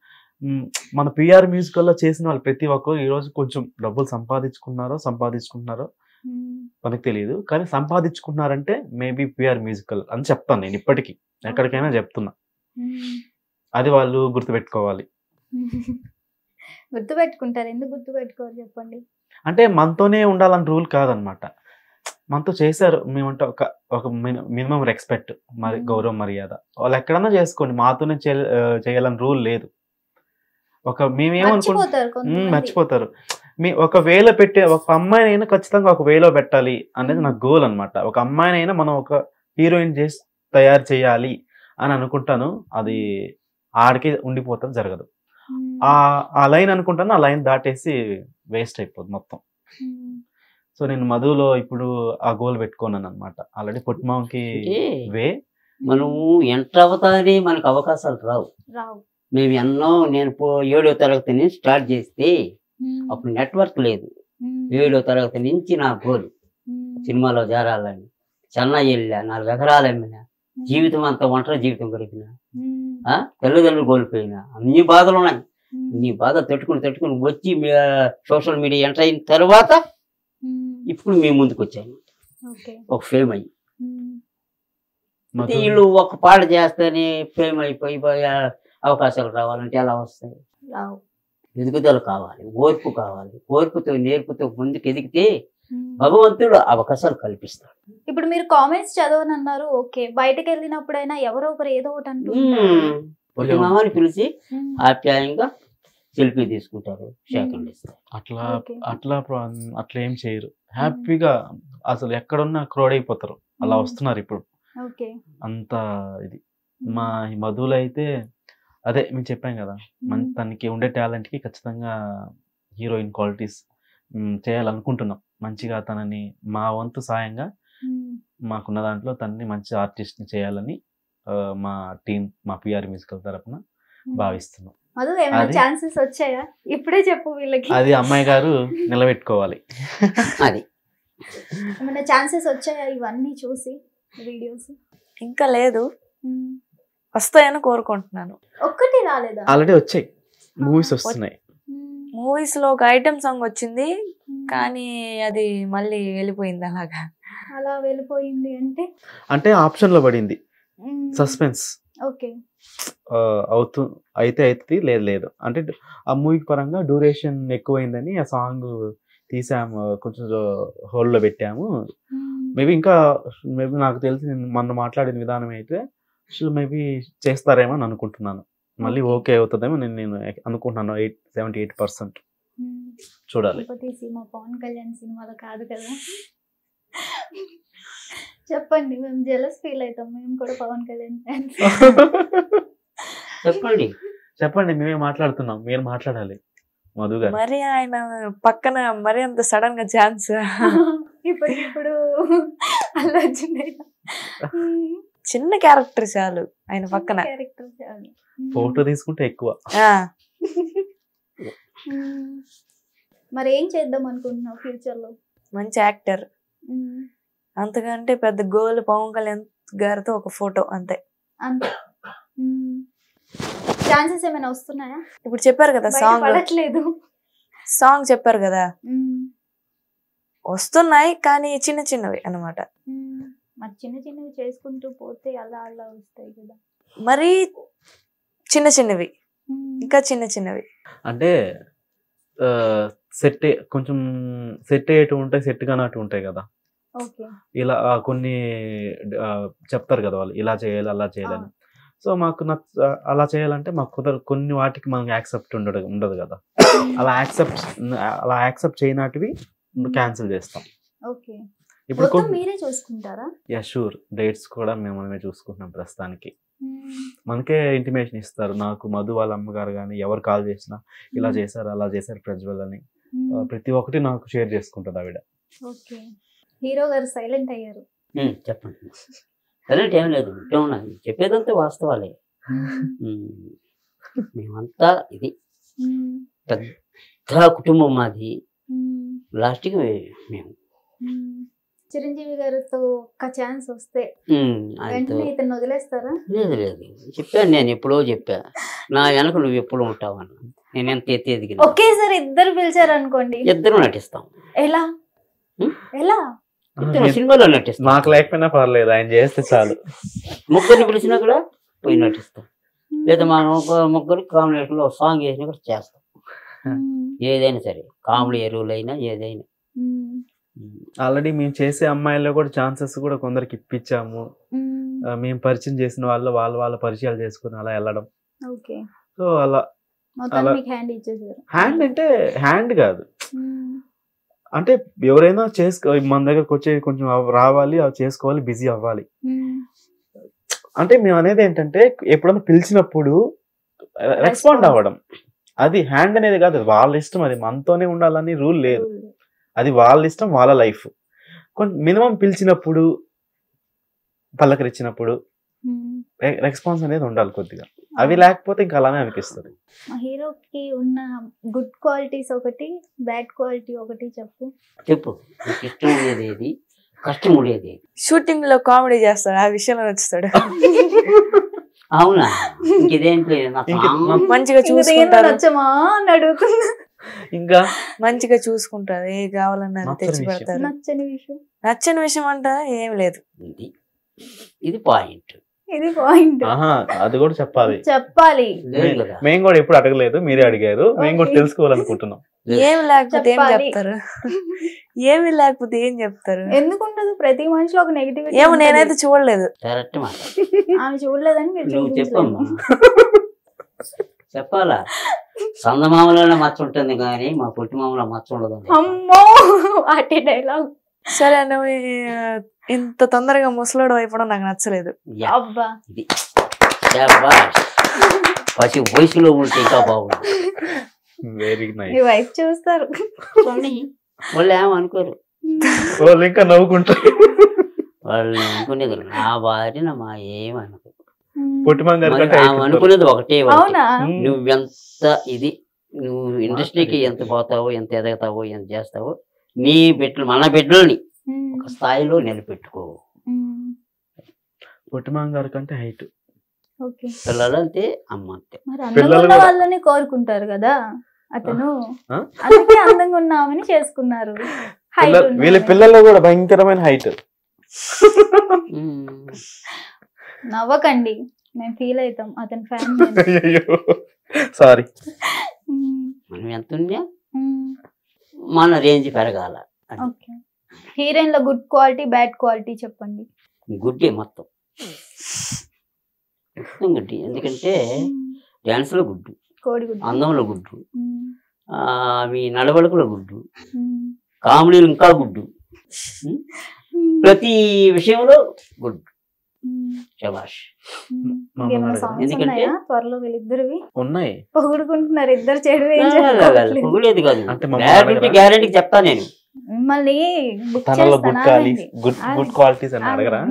మన పిఆర్ మ్యూజికల్లో చేసిన వాళ్ళు ప్రతి ఒక్కరు ఈరోజు కొంచెం డబ్బులు సంపాదించుకుంటున్నారో మనకు తెలియదు, కానీ సంపాదించుకున్నారంటే మేబీ పిఆర్ మ్యూజికల్ అని చెప్తాను నేను ఇప్పటికీ, ఎక్కడికైనా చెప్తున్నా. అది వాళ్ళు గుర్తుపెట్టుకోవాలి. గుర్తుపెట్టుకుంటారు, ఎందుకు గుర్తుపెట్టుకోవాలి చెప్పండి. అంటే మనతోనే ఉండాలని రూల్ కాదనమాట, మనతో చేశారు మేమంటే ఒక మినిమం రెస్పెక్ట్, మరి గౌరవం మర్యాద వాళ్ళు ఎక్కడన్నా చేసుకోండి, మాతోనే చేయాలని రూల్ లేదు. మర్చిపోతారు. ఒక వేలో పెట్టే ఒక అమ్మాయినైనా ఖచ్చితంగా ఒక వేలో పెట్టాలి అనేది నాకు గోల్ అనమాట. ఒక అమ్మాయినైనా మనం ఒక హీరోయిన్ చేసి తయారు చేయాలి అని అనుకుంటాను, అది ఆడికి ఉండిపోతుంది, జరగదు. ఆ లైన్ అనుకుంటాను, ఆ లైన్ దాటేసి వేస్ట్ అయిపోతుంది మొత్తం. సో నేను మధులో ఇప్పుడు ఆ గోల్ పెట్టుకున్నాను అనమాట. ఆల్రెడీ పొట్టిమాంకి మనము ఎంటర్ అవుతానే మనకు అవకాశాలు రావు. మేము నేను 7వ తరగతి నుంచి స్టార్ట్ చేస్తే అప్పుడు నెట్వర్క్ లేదు. 7వ తరగతి నుంచి నా గోల్ సినిమాలో చేరాలని. చెన్నై వెళ్ళా, 4 ఎకరాలు అమ్మినా, జీవితం అంతా ఒంటరి జీవితం గడిపిన, తల్లిదండ్రులు కోల్పోయినా, అన్ని బాధలు ఉన్నాయి. నీ బాధ తట్టుకుని వచ్చి సోషల్ మీడియా ఎంటర్ అయిన తర్వాత ఇప్పుడు మీ ముందుకు వచ్చాను, ఒక ఫేమ్ అయ్యి. వీళ్ళు ఒక పాట చేస్తేనే ఫేమ్ అయిపోయి అవకాశాలు రావాలంటే ఎలా వస్తాయి? ఎదుగుదల కావాలి, ఓర్పు కావాలి. ఓర్పుతో నేర్పుతో ముందుకు ఎదిగితే భగవంతుడు అవకాశాలు కల్పిస్తాడు. ఇప్పుడు మీరు కామెంట్స్ చదవనన్నారు, ఓకే, బయటకు వెళ్ళినప్పుడైనా ఎవరో ఒకరు ఏదో ఒకటి అంటారు, మామని పిలిచి ఆప్యాయంగా సెల్ఫీ తీసుకుంటారు, సెకండ్ ఇస్తారు. అట్లా ఏం చేయరు, హ్యాపీగా అసలు ఎక్కడున్నా క్రౌడ్ అయిపోతారు. అలా వస్తున్నారు ఇప్పుడు అంత ఇది. మా మధులో అయితే అదే మేము చెప్పాం కదా, తనకి ఉండే టాలెంట్ కి ఖచ్చితంగా హీరోయిన్ క్వాలిటీస్ చేయాలనుకుంటున్నాం. మంచిగా తనని మా వంతు సాయంగా మాకున్న దాంట్లో తనని మంచి ఆర్టిస్ట్ ని చేయాలని మా టీం, మా పిఆర్ మ్యూజికల్ తరపున భావిస్తున్నాం. ఛాన్సెస్ వచ్చాయా? ఇప్పుడే చెప్పు వీళ్ళకి. అది అమ్మాయి గారు నిలబెట్టుకోవాలి. అది ఏమైనా ఛాన్సెస్ వచ్చాయా ఇవన్నీ చూసి వీడియోస్? ఇంకా లేదు, వస్తాయని కోరుకుంటున్నాను. ఒక్కటి రాలేదా? ఆల్రెడీ వచ్చాయి, మూవీస్ వస్తున్నాయి. మూవీస్ లో ఒక ఐటమ్ సాంగ్ వచ్చింది, కానీ అది మళ్ళీ వెళ్ళిపోయింది. అలా వెళ్ళిపోయింది అంటే ఆప్షన్ లో పడింది, సస్పెన్స్. ఓకే, అయితే లేదు అంటే ఆ మూవీ పరంగా డ్యూరేషన్ ఎక్కువైందని ఆ సాంగ్ తీసాము, కొంచెం హోల్డ్ లో పెట్టాము. మేబీ నాకు తెలిసి మొన్న మాట్లాడిన విధానం అయితే మేబీ చేస్తారేమో అని అనుకుంటున్నాను. మళ్ళీ ఓకే అవుతుందేమో నేను అనుకుంటున్నాను. 78% చూడాలి. పవన్ కళ్యాణ్ సినిమాలో కాదు కదా, చెప్పండి, మేము జెలస్ ఫీల్ అవుతాం. మేము కూడా పవన్ కళ్యాణ్ ఫ్యాన్స్. చెప్పండి, మేమే మాట్లాడుతున్నాం, మీరు మాట్లాడాలి. మధు గారు మరి ఆయన పక్కన మరి అంత సడన్ గా ఛాన్స్ ఇప్పుడు అల్లు అర్జున్ చిన్న క్యారెక్టర్ చాలు ఆయన పక్కన. ఫోటో తీసుకుంటే ఎక్కువ. మరి ఏం చేద్దాం అనుకుంటున్నావు ఫ్యూచర్ లో? మంచి యాక్టర్, అంతకంటే పెద్ద గోల్ పవన్ కళ్యాణ్ గారితో ఒక ఫోటో, అంతే. ఛాన్సెస్ ఏమైనా వస్తున్నాయా? ఇప్పుడు చెప్పారు కదా సాంగ్ చెప్పారు కదా, వస్తున్నాయి, కానీ చిన్న చిన్నవి అన్నమాట. మరి చిన్నవి చేసుకుంటూ పోతే అలా వస్తాయి కదా. మరి చిన్నవి ఇంకా చిన్నవి అంటే కొంచెం సెట్ అయ్యేటివి ఉంటాయి, సెట్ కానట్టు ఉంటాయి కదా. ఇలా కొన్ని చెప్తారు కదా వాళ్ళు, ఇలా చేయాలి అలా చేయాలని. సో మాకు అలా చేయాలంటే మాకు కొన్ని వాటికి మనకి యాక్సెప్ట్ ఉండదు కదా. అలా యాక్సెప్ట్ చేయనటివి క్యాన్సిల్ చేస్తాం. ఇప్పుడు మీరే చూసుకుంటారా? యా షూర్, డేట్స్ కూడా మనమే చూసుకుంటున్నాం ప్రస్తుతానికి. మనకే ఇంటిమేషన్ ఇస్తారు. నాకు మధు వాళ్ళ అమ్మగారు కానీ ఎవరు కాల్ చేసినా ఇలా చేశారు అలా చేశారు ప్రజ్వల్ అని ప్రతి ఒక్కటి నాకు షేర్ చేసుకుంటుంది ఆవిడ. ఓకే, హీరో గారు సైలెంట్ అయ్యారు. చెప్పండి. సైలెంట్ ఏం లేదు, చెప్పేదంతా వాస్తవాలే. మేమంతా ఇది పెద్ద కుటుంబం మాది. లాస్ట్కి మేము చిరంజీవి గారితో ఒక ఛాన్స్ వస్తే వెంటనే ఇతను వదిలేస్తారా? లేదు లేదు, చెప్పాను నేను ఎప్పుడో చెప్పా, నా వెనక నువ్వు ఎప్పుడు ఉంటావు అన్న. నేను ఎంత ఎత్తి ఎదిగిన ఒకేసారి ఇద్దరు పిలిచారు అనుకోండి, ఇద్దరు నటిస్తాం. ఎలా ఎలా సినిమాలో నటిస్తాం. నాకు లేకపోయినా పర్లేదు, ఆయన చేస్తే చాలు. ముగ్గురిని పిలిచినా కూడా పోయి నటిస్తాం. లేదా మనం ఒక ముగ్గురు కాంబినేషన్ లో సాంగ్ వేసినా కూడా చేస్తాం. ఏదైనా సరే, కామెడీ ఎరువులైనా ఏదైనా. ఆల్రెడీ మేము చేసే అమ్మాయిల్లో కూడా ఛాన్సెస్ కూడా కొందరికి ఇప్పించాము. మేము పరిచయం చేసిన వాళ్ళు వాళ్ళ పరిచయాలు చేసుకుని అలా వెళ్ళడం. సో అలా హ్యాండ్ అంటే హ్యాండ్ కాదు, అంటే ఎవరైనా మన దగ్గరకు వచ్చి కొంచెం రావాలి, అవి చేసుకోవాలి, బిజీ అవ్వాలి. అంటే మేము అనేది ఏంటంటే ఎప్పుడైనా పిలిచినప్పుడు రెస్పాండ్ అవ్వడం. అది హ్యాండ్ అనేది కాదు, అది వాళ్ళ ఇష్టం. అది మనతోనే ఉండాలని రూల్ లేదు, అది వాళ్ళ ఇష్టం, వాళ్ళ లైఫ్. మినిమం పిలిచినప్పుడు, పలకరించినప్పుడు రెస్పాన్స్ అనేది ఉండాలి కొద్దిగా. అవి లేకపోతే ఇంకా అలానే అనిపిస్తుంది. హీరోకి ఉన్న గుడ్ క్వాలిటీస్ ఒకటి, బ్యాడ్ క్వాలిటీ ఒకటి చెప్పు. ఇష్టం ఉండేది, కష్టం ఉండేది. షూటింగ్ లో కామెడీ చేస్తాడు, ఆ విషయంలో నచ్చుతాడు. అవునా? ఇంకేదేంటి, మంచిగా చూసుకుంటారు, ఇంకా మంచిగా చూసుకుంటారు, ఏ కావాలన్నా తెచ్చి పెడతారు. నచ్చని విషయం అంట ఏం లేదు. ఇది పాయింట్, ఇది పాయింట్. అది కూడా చెప్పాలి. మేము కూడా ఎప్పుడు అడగలేదు, మీరే అడిగారు, మేము కూడా తెలుసుకోవాలనుకుంటున్నాం. ఏమి లేకపోతే ఏం చెప్తారు, ఏమి లేకపోతే ఏం చెప్తారు? ఎందుకుండదు, ప్రతి మనిషిలో ఒక నెగిటివిటీ. ఏమో నేనైతే చూడలేదు. ఆమె చూడలేదని మీరు చెప్పమ్మా. చెప్పాలా? సందమామలో మచ్చ ఉంటుంది కానీ మా పొట్టి మామలో మచ్చ ఉండదు. అమ్మో, వాటి డైలాగ్. సరే, నువ్వు ఇంత తొందరగా ముసలోడు అయిపోవడం నాకు నచ్చలేదు. అబ్బా, పసి వయసులో ఉంటే ఇంకా బాగుంది. Very nice. మీ వైఫ్ చూస్తారు, వాళ్ళు ఏమనుకోరు, వాళ్ళు ఇంకా నవ్వుకుంటారు. వాళ్ళు అనుకునేది నా భార్య మా ఏమనుకో. అనుకునేది ఒకటే, నువ్వెంత ఇది, నువ్వు ఇండస్ట్రీకి ఎంత పోతావో, ఎంత ఎదగతావో, ఎంత చేస్తావో, నీ బిడ్డలు, మన బిడ్డల్ని ఒక స్థాయిలో నిలబెట్టుకో. పొట్టిమామ గారి కంటే హైట్, పిల్లలు అంతే, అమ్మ అంతే. వాళ్ళని కోరుకుంటారు కదా, అతను అందుకే అందంగా ఉన్నామని చేసుకున్నారు. వీళ్ళ పిల్లల్లో కూడా భయంకరమైన హైట్. నవ్వకండి, మేము ఫీల్ అవుతాం, అతని ఫ్యాన్. సారీ. మనం ఎంత ఉన్నా మన రేంజ్ పెరగాల. హీరోయిన్ లో గుడ్ క్వాలిటీ, బ్యాడ్ క్వాలిటీ చెప్పండి. గుడ్డే మొత్తం గుడ్డి. ఎందుకంటే డాన్స్ లో గుడ్డు, అందంలో గుడ్డు, మీ నడవడికలో గుడ్డు, కామెడీలు ఇంకా గుడ్డు, ప్రతి విషయంలో గుడ్డు. శభాష్. ఎందుకంటే త్వరలో వీళ్ళిద్దరివి ఉన్నాయి, పొగుడుకుంటున్నారు ఇద్దరు. చెడు పొగుడేది కాదు, గ్యారెంటీ చెప్తా నేను. మిమ్మల్ని గుడ్ క్వాలిటీస్ అని అడగరా?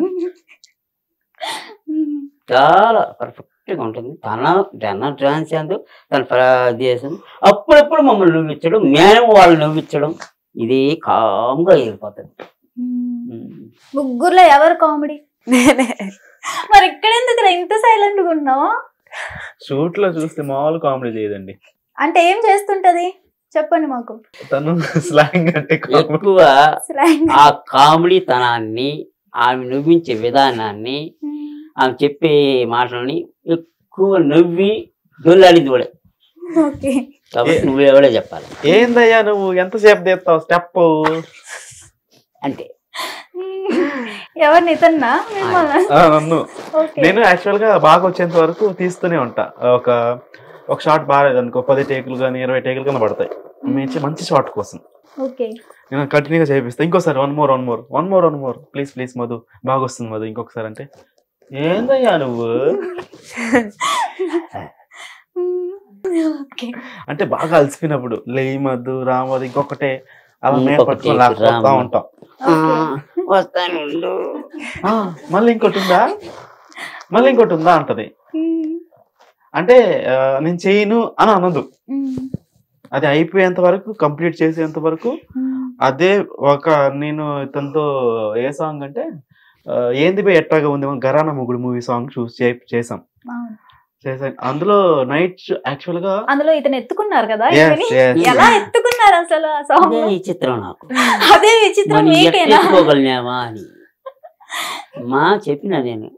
చాలా పర్ఫెక్ట్ గా ఉంటుంది. తన డాన్స్ చేస్తూ తన ప్రదేశం అప్పుడప్పుడు మమ్మల్ని నవ్వించడం, మేము వాళ్ళు నవ్వించడం, ఇది కామ్గా వెళ్ళిపోతుంది. ముగ్గురులో ఎవరు కామెడీ? నేనే. మరి ఇక్కడ ఎందుకు ఇంత సైలెంట్ గా ఉన్నావు? షూట్ లో చూస్తే మామూలు కామెడీ లేదండి. అంటే ఏం చేస్తుంటది చెప్పండి మాకు. తను స్లాంగ్ అంటే ఎక్కువ ఆ కామెడీ తనాన్ని, ఆమె నవ్వించే విధానాన్ని, ఆమె చెప్పే మాటలని ఎక్కువ నవ్వి దొల్లాడింది కూడా. కాబట్టి నువ్వు ఎవడే చెప్పాలి. ఏందయ్యా నువ్వు ఎంతసేపు తీస్తావు స్టెప్ అంటే ఎవరిని? ఇతన్నా? నన్ను. నేను యాక్చువల్ గా బాగా వచ్చేంత వరకు తీస్తూనే ఉంటా. ఒక షాట్ బాగాలేదు అనుకో, 10 టేకులు కానీ 20 టేకులు కానీ పడతాయి. మంచి షాట్ కోసం నేను కంటిన్యూగా చేపిస్తా. ఇంకోసారి వన్ మోర్ ప్లీజ్ మధు, బాగా వస్తుంది మధు, ఇంకొకసారి అంటే ఏందయ్యా నువ్వు ఓకే. అంటే బాగా అలసిపోయినప్పుడు లేమద్దు రామదు ఇంకొకటే అలా మేము ఇంకొకటి పట్టుకొని లాక్కొస్తా రామ. ఉంటాం. వస్తాను ఆ, మళ్ళీ ఇంకోటి ఉందా మళ్ళీ ఇంకోటి ఉందా అంటది. అంటే నేను చేయను అని అనదు. అది అయిపోయేంత వరకు కంప్లీట్ చేసేంత వరకు అదే ఒక నేను తనతో ఏ సాంగ్ అంటే ఏంది బే ఎట్టాగా ఉంది గరానా మొగుడు మూవీ సాంగ్ చేసాం. అందులో నైట్ యాక్చువల్ గా అందులో ఇతను ఎత్తుకున్నారు కదా, Yes, ఇతని yes, ఎలా yes. ఎత్తుకున్నారు అసలు ఆ సాంగ్? ఈ చిత్రం నాకు అదే విచిత్రం మీకేనా? ఎత్తుకోగలినామా అని మా చెప్పిన నేను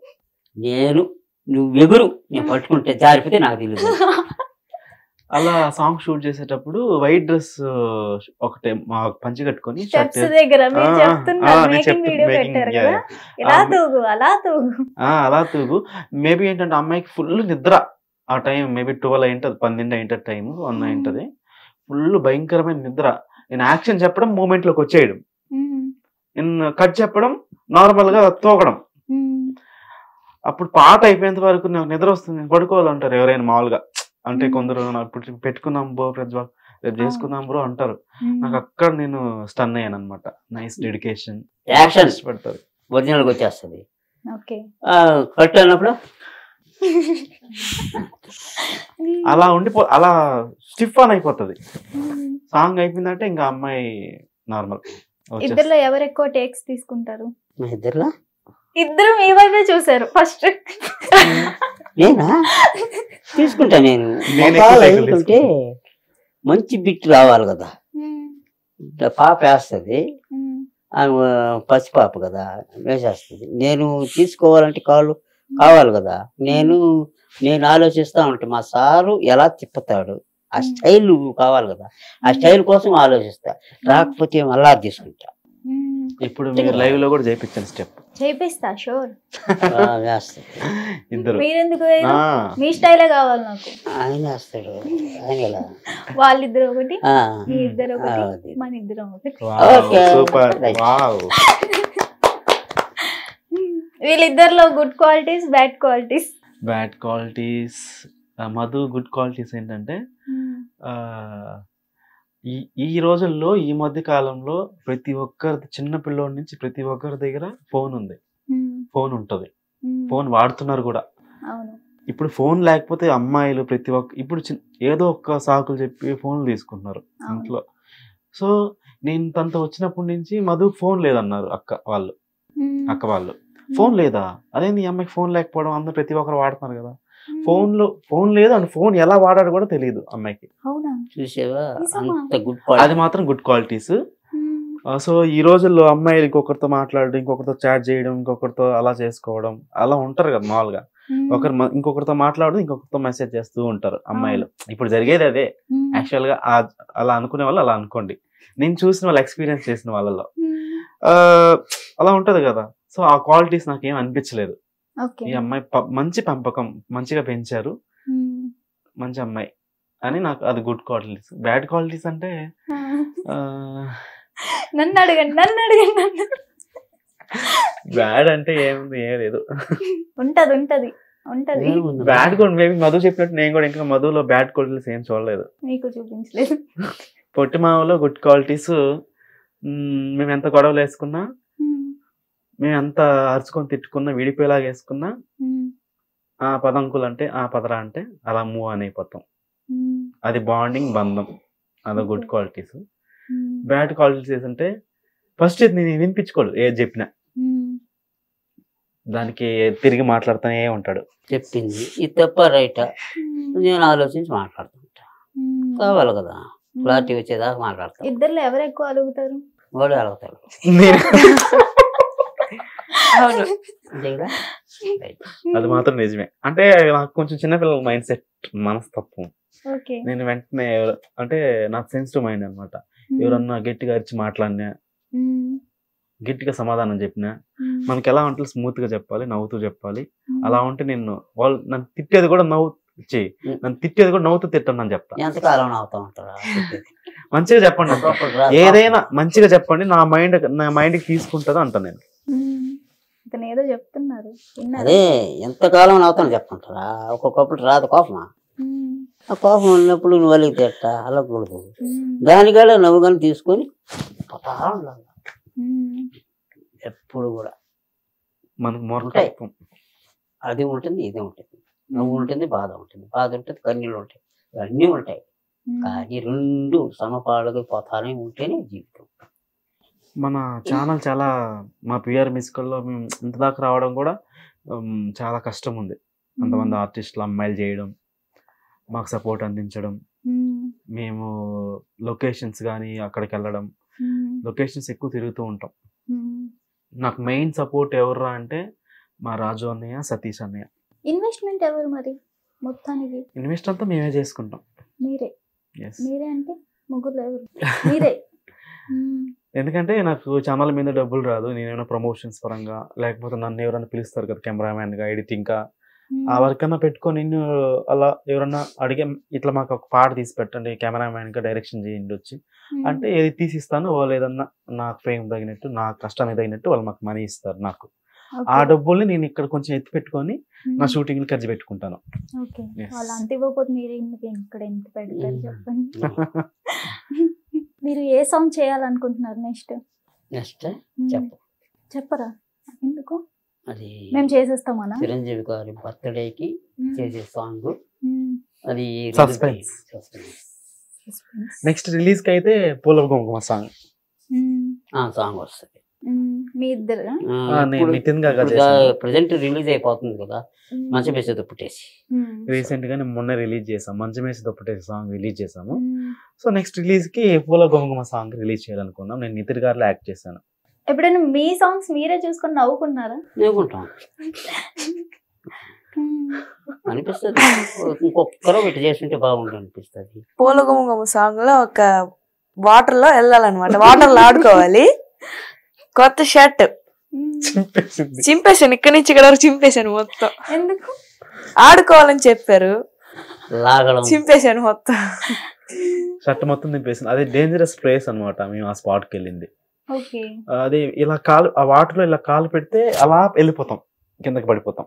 నువ్వు ఎగురు నేను పట్టుకుంటే జారిపోతే నాకు తెలియదు. అలా సాంగ్ షూట్ చేసేటప్పుడు వైట్ డ్రెస్ ఒకటే మా పంచి కట్టుకొని స్టెప్స్ దగ్గర మీరు చెప్తున్నారు, నేను మేకింగ్ వీడియో making, పెట్టారు yeah, కదా, ఇలా తూగు అలా తూగు. అలా తూగు. మేబీ ఏంటంటే అమ్మాయికి ఫుల్ నిద్ర ఆ టైం, మేబీ 12 అయింటది, 12 అయింటది టైం, 1 అయింటది. ఫుల్ భయంకరమైన నిద్ర. నేను యాక్షన్ చెప్పడం మూమెంట్ లోకి వచ్చేయడం, నేను కట్ చెప్పడం నార్మల్ గా తోగడం. అప్పుడు పాట అయిపోయేంత వరకు నాకు నిద్ర వస్తుంది, నేను పడుకోవాలంటారు ఎవరైనా మామూలుగా. అంటే కొందరు ఇప్పుడు పెట్టుకున్నాం బ్రో ప్రజ్వల్ రేపు చేసుకుందాం బ్రో అంటారు. నాకు అక్కడ నేను స్టన్ అయ్యాను అనమాట. నైస్ డెడికేషన్, యాక్షన్ పెడతారు, ఒరిజినల్ గా వచ్చేస్తుంది. ఓకే. కట్ అన్నప్పుడు అలా అలా స్టిఫ్ ఆన్ అయిపోతుంది. సాంగ్ అయిపోయిందంటే ఇంకా అమ్మాయి నార్మల్. ఇద్దరులో ఎవరు ఎక్కువ టేక్స్ తీసుకుంటారు? మా ఇద్దరులా ఇద్దరు మీ వైపే చూసారు ఫస్ట్. నేనా తీసుకుంటా. నేను నేను ఎక్కువ cycle ఎందుకంటే మంచి బిట్ రావాలి కదా. పాప వేస్తుంది, ఆమె పసిపాప కదా వేసేస్తుంది. నేను తీసుకోవాలంటే కాళ్ళు కావాలి కదా. నేను ఆలోచిస్తా ఉంటా మా సారు ఎలా తిప్పుతాడు, ఆ స్టైల్ కావాలి కదా. ఆ స్టైల్ కోసం ఆలోచిస్తా, రాకపోతే మళ్ళా తీసుకుంటా. ఇప్పుడు మీరు లైవ్ లో కూడా చేయించాను స్టెప్ చేపిస్తా షూర్. వేస్తా. ఇద్దరు మీరెందుకు వేయరు? మీ స్టైలే కావాలి నాకు. ఆయన వేస్తాడు, ఆయన ఎలా వాళ్ళిద్దరు ఒకటి, మీ ఇద్దరు ఒకటి, మన ఇద్దరం ఒకటి. Okay. సూపర్. వావ్. వీళ్ళిద్దరిలో good qualities, bad qualities. Bad qualities Madhu. Good qualities ఏంటంటే ఈ రోజుల్లో ఈ మధ్య కాలంలో ప్రతి ఒక్కరి చిన్న పిల్లోడి నుంచి ప్రతి ఒక్కరి దగ్గర ఫోన్ ఉంది, ఫోన్ ఉంటది, ఫోన్ వాడుతున్నారు కూడా. ఇప్పుడు ఫోన్ లేకపోతే అమ్మాయిలు ప్రతి ఒక్క ఇప్పుడు ఏదో ఒక్క సాకులు చెప్పి ఫోన్లు తీసుకుంటున్నారు ఇంట్లో. సో నేను తనతో వచ్చినప్పటి నుంచి మధు ఫోన్ లేదన్నారు అక్క వాళ్ళు. ఫోన్ లేదా, అదేంది ఈ అమ్మాయికి ఫోన్ లేకపోవడం, అందరూ ప్రతి ఒక్కరు వాడుతున్నారు కదా. ఫోన్ లేదు అండ్ ఫోన్ ఎలా వాడాడు కూడా తెలియదు అమ్మాయికి. చూసేవా, అంత గుడ్ అది మాత్రం గుడ్ క్వాలిటీస్. సో ఈ రోజుల్లో అమ్మాయిలు ఇంకొకరితో మాట్లాడడం, ఇంకొకరితో చాట్ చేయడం, ఇంకొకరితో అలా చేసుకోవడం అలా ఉంటారు కదా మామూలుగా. ఇంకొకరితో మాట్లాడడం, ఇంకొకరితో మెసేజ్ చేస్తూ ఉంటారు అమ్మాయిలు. ఇప్పుడు జరిగేది అదే యాక్చువల్ గా. అలా అనుకునే వాళ్ళు అలా అనుకోండి, నేను చూసిన వాళ్ళు, ఎక్స్పీరియన్స్ చేసిన వాళ్ళలో అలా ఉంటది కదా. సో ఆ క్వాలిటీస్ నాకేం అనిపించలేదు. ఈ అమ్మాయి మంచి పెంపకం, మంచిగా పెంచారు, మంచి అమ్మాయి అని నాకు అది గుడ్ క్వాలిటీస్. బ్యాడ్ క్వాలిటీస్ అంటే నన్ను అడగండి. బ్యాడ్ అంటే ఏముంది, ఏం లేదు. ఉంటది. బ్యాడ్ కూడా మేబీ మధు చెప్పినట్టు నేను కూడా ఇంకా మధులో బ్యాడ్ క్వాలిటీస్ ఏం చూడలేదు, మీకు చూపించలేదు. పొట్టి మామలో గుడ్ క్వాలిటీస్, మేము ఎంత గొడవలు వేసుకున్నా, మేము ఎంత అరుచుకొని తిట్టుకున్నా, విడిపోయేలాగా వేసుకున్నా, ఆ పదంకులు అంటే ఆ పదరా అంటే అలా మూవ్ అని అయిపోతాం. అది బాండింగ్, బంధం, అదో గుడ్ క్వాలిటీస్. బ్యాడ్ క్వాలిటీస్ అంటే ఫస్ట్ నేను వినిపించుకోడు, ఏది చెప్పినా దానికి తిరిగి మాట్లాడుతూనే ఉంటాడు. చెప్పింది ఇది తప్ప రైటా, నేను ఆలోచించి మాట్లాడుతుంటా. కావాలి కదా, క్లారిటీ వచ్చేదాకా మాట్లాడతా. ఇద్దరులో ఎవరు ఎక్కువ అలుగుతారు? వాడు అడుగుతాడు. అది మాత్రం నిజమే. అంటే నాకు కొంచెం చిన్నపిల్లల మైండ్ సెట్, మనస్తత్వం. నేను వెంటనే అంటే నాకు సెన్సిటివ్ మైండ్ అనమాట. ఎవరన్నా గట్టిగా అరిచి మాట్లాడినా, గట్టిగా సమాధానం చెప్పినా, మనకి ఎలా ఉంటుంది స్మూత్ గా చెప్పాలి, నవ్వుతూ చెప్పాలి. అలా ఉంటే వాళ్ళు నన్ను తిట్టేది కూడా నవ్వుతూ తిట్టండి అని చెప్తాను. ఎంతకాలం నవ్వుతా ఉంటారా? మంచిగా చెప్పండి, ఏదైనా మంచిగా చెప్పండి, నా మైండ్ కి తీసుకుంటుందో అంట నేను. ఇతను ఏదో చెప్తున్నారు విన్నారా? అదే ఎంతకాలం అవుతాను చెప్పుకుంటారా, ఒక్కొక్కప్పుడు రాదు కోపమా. ఆ కోపం ఉన్నప్పుడు నువ్వు వాళ్ళకి తిట్టా అలకూడదు, దానికాడ నవ్వు కానీ తీసుకొని పోతా ఉండాలి. ఎప్పుడు కూడా మనకు ఉంటాయి. మూర్ఖత్వం. అది ఉంటుంది, ఇది ఉంటుంది, నవ్వు ఉంటుంది, బాధ ఉంటుంది, బాధ ఉంటుంది, కన్నీళ్ళు ఉంటాయి, అన్నీ ఉంటాయి. కానీ రెండు సమపాడుగా పోతానే ఉంటేనే జీవితం. మన ఛానల్ చాలా మా పిఆర్ మ్యూజికల్లో మేము ఇంతదాకా రావడం కూడా చాలా కష్టం ఉంది. అంతమంది ఆర్టిస్టులు అమ్మాయిలు చేయడం, మాకు సపోర్ట్ అందించడం, మేము లొకేషన్స్ కానీ అక్కడికి వెళ్ళడం, లొకేషన్స్ ఎక్కువ తిరుగుతూ ఉంటాం. నాకు మెయిన్ సపోర్ట్ ఎవరు అంటే మా రాజు అన్నయ్య, సతీష్ అన్నయ్య. ఇన్వెస్ట్మెంట్ ఎవరు మరి మొత్తానికి? ఇన్వెస్ట్ అంతా మేమే చేసుకుంటాం. మీరే? Yes. మీరే అంటే ముగ్గురు ఎవరు? మీరే. ఎందుకంటే నాకు ఛానల్ మీద డబ్బులు రాదు, నేనేమైనా ప్రమోషన్స్ పరంగా లేకపోతే నన్ను ఎవరైనా పిలుస్తారు కదా కెమెరామ్యాన్గా, ఎడిటింగ్గా, ఆ వర్క్ అన్నా పెట్టుకొని నేను అలా ఎవరన్నా అడిగే ఇట్లా మాకు ఒక పాట తీసి పెట్టండి, కెమెరామ్యాన్గా డైరెక్షన్ చేయండి వచ్చి అంటే ఏది తీసిస్తాను, వాళ్ళు ఏదన్నా నాకు ఫ్రేమ్ తగినట్టు, నా కష్టానికి తగినట్టు వాళ్ళు మాకు మనీ ఇస్తారు. నాకు ఆ డబ్బుల్ని నేను ఇక్కడ కొంచెం ఎత్తి పెట్టుకొని నా షూటింగ్ ఖర్చు పెట్టుకుంటాను. ఓకే, వాళ్ళు అంత ఇవ్వకపోతే మీరు ఇక్కడ ఎంత పెడతారు చెప్పండి. మీరు ఏ సాంగ్ చేయాలనుకుంటున్నారు నెక్స్ట్? నెక్స్ట్ చెప్పరా ఎందుకు? అది మేము చేసేస్తామన్నా చిరంజీవి గారి బర్త్డేకి చేసే సాంగ్. అది సస్పెన్స్. నెక్స్ట్ రిలీజ్ కి అయితే పూల గుంకుమ సాంగ్ సాంగ్ వస్తుంది. మీ ఇద్దరు నితిన్ గా ప్రెసెంట్ రిలీజ్ అయిపోతుంది కదా, మంచి మెసేజ్ పుట్టేసి రీసెంట్ గా మొన్న రిలీజ్ చేసాం, మంచి మేసి దొప్పటేసి సాంగ్ రిలీజ్ చేసాము. సో నెక్స్ట్ రిలీజ్ కి పూల గుంకుమ సాంగ్ రిలీజ్ చేయాలనుకున్నాం. నేను నితిన్ గారిలో యాక్ట్ చేశాను. ఎప్పుడైనా మీ సాంగ్స్ మీరే చూసుకొని నవ్వుకున్నారా? నవ్వుకుంటాం అనిపిస్తుంది, ఇంకొకరు పెట్టి చేస్తుంటే బాగుంటుంది అనిపిస్తుంది. పూల గుమగుమ సాంగ్ లో ఒక వాటర్ లో వెళ్ళాలన్నమాట, వాటర్ లో ఆడుకోవాలి. కొత్త షర్ట్ చింపేశాను, ఇక్కడి నుంచి ఇక్కడ వరకు చింపేశాను మొత్తం. ఎందుకు? ఆడుకోవాలని చెప్పారు, లాగడం చింపేశాను మొత్తం. షర్ట్ మొత్తం దింపేసింది. అది డేంజరస్ ప్లేస్ అనమాట. మేము ఆ స్పాట్ కి వెళ్ళింది. ఓకే, అది ఇలా కాలు ఆ వాటర్ లో ఇలా కాలు పెడితే అలా వెళ్ళిపోతాం, కిందకి పడిపోతాం.